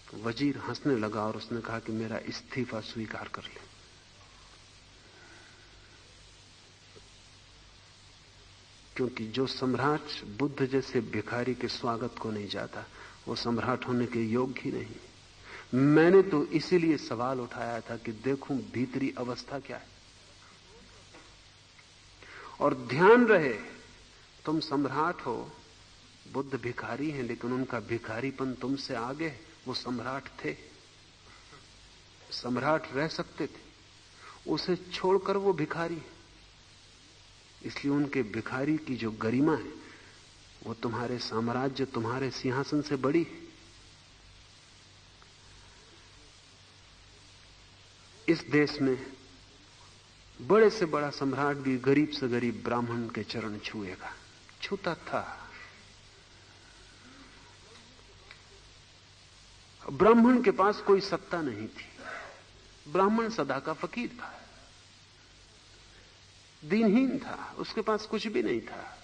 तो वजीर हंसने लगा और उसने कहा कि मेरा इस्तीफा स्वीकार कर ले। क्योंकि जो सम्राट बुद्ध जैसे भिखारी के स्वागत को नहीं जाता, वो सम्राट होने के योग्य ही नहीं। मैंने तो इसीलिए सवाल उठाया था कि देखूं भीतरी अवस्था क्या है। और ध्यान रहे, तुम सम्राट हो, बुद्ध भिखारी हैं, लेकिन उनका भिखारीपन तुमसे आगे है। वो सम्राट थे, सम्राट रह सकते थे, उसे छोड़कर वो भिखारी है। इसलिए उनके भिखारी की जो गरिमा है वो तुम्हारे साम्राज्य, तुम्हारे सिंहासन से बड़ी है। इस देश में बड़े से बड़ा सम्राट भी गरीब से गरीब ब्राह्मण के चरण छुएगा, छूता था। ब्राह्मण के पास कोई सत्ता नहीं थी, ब्राह्मण सदा का फकीर था, दीनहीन था, उसके पास कुछ भी नहीं था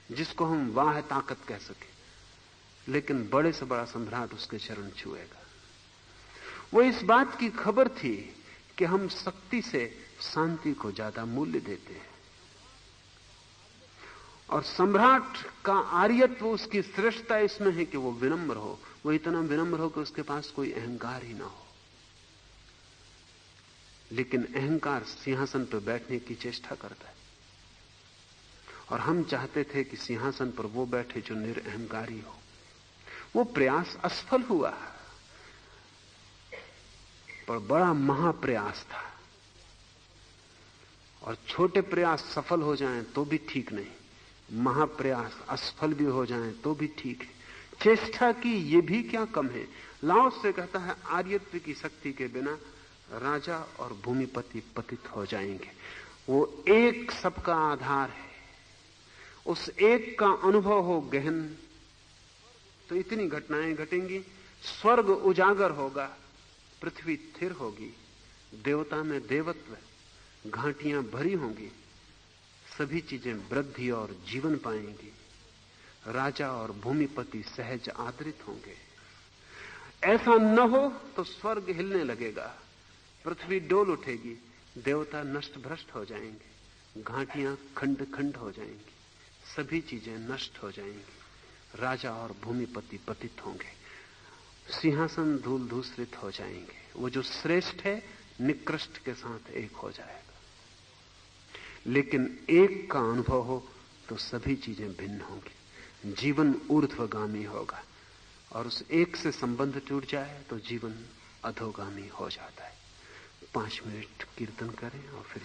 जिसको हम वाह ताकत कह सके। लेकिन बड़े से बड़ा सम्राट उसके चरण छुएगा। वो इस बात की खबर थी कि हम शक्ति से शांति को ज्यादा मूल्य देते हैं, और सम्राट का आर्यत्व, उसकी श्रेष्ठता इसमें है कि वो विनम्र हो। वो इतना विनम्र हो कि उसके पास कोई अहंकार ही ना हो। लेकिन अहंकार सिंहासन पर बैठने की चेष्टा करता है, और हम चाहते थे कि सिंहासन पर वो बैठे जो निरअहंकारी हो। वो प्रयास असफल हुआ, पर बड़ा महाप्रयास था। और छोटे प्रयास सफल हो जाएं तो भी ठीक नहीं, महाप्रयास असफल भी हो जाएं तो भी ठीक है। चेष्टा की ये भी क्या कम है। लाओस से कहता है, आर्यत्व की शक्ति के बिना राजा और भूमिपति पतित हो जाएंगे। वो एक सबका आधार है, उस एक का अनुभव हो गहन तो इतनी घटनाएं घटेंगी। स्वर्ग उजागर होगा, पृथ्वी स्थिर होगी, देवता में देवत्व, घाटियां भरी होंगी, सभी चीजें वृद्धि और जीवन पाएंगी। राजा और भूमिपति सहज आदरित होंगे। ऐसा न हो तो स्वर्ग हिलने लगेगा, पृथ्वी डोल उठेगी, देवता नष्ट भ्रष्ट हो जाएंगे, घाटियां खंड खंड हो जाएंगी, सभी चीजें नष्ट हो जाएंगी, राजा और भूमिपति पतित होंगे, सिंहासन धूल धूसरित हो जाएंगे। वो जो श्रेष्ठ है निकृष्ट के साथ एक हो जाएगा। लेकिन एक का अनुभव हो तो सभी चीजें भिन्न होंगी। जीवन ऊर्ध्वगामी होगा, और उस एक से संबंध टूट जाए तो जीवन अधोगामी हो जाता है। 5 मिनट कीर्तन करें और फिर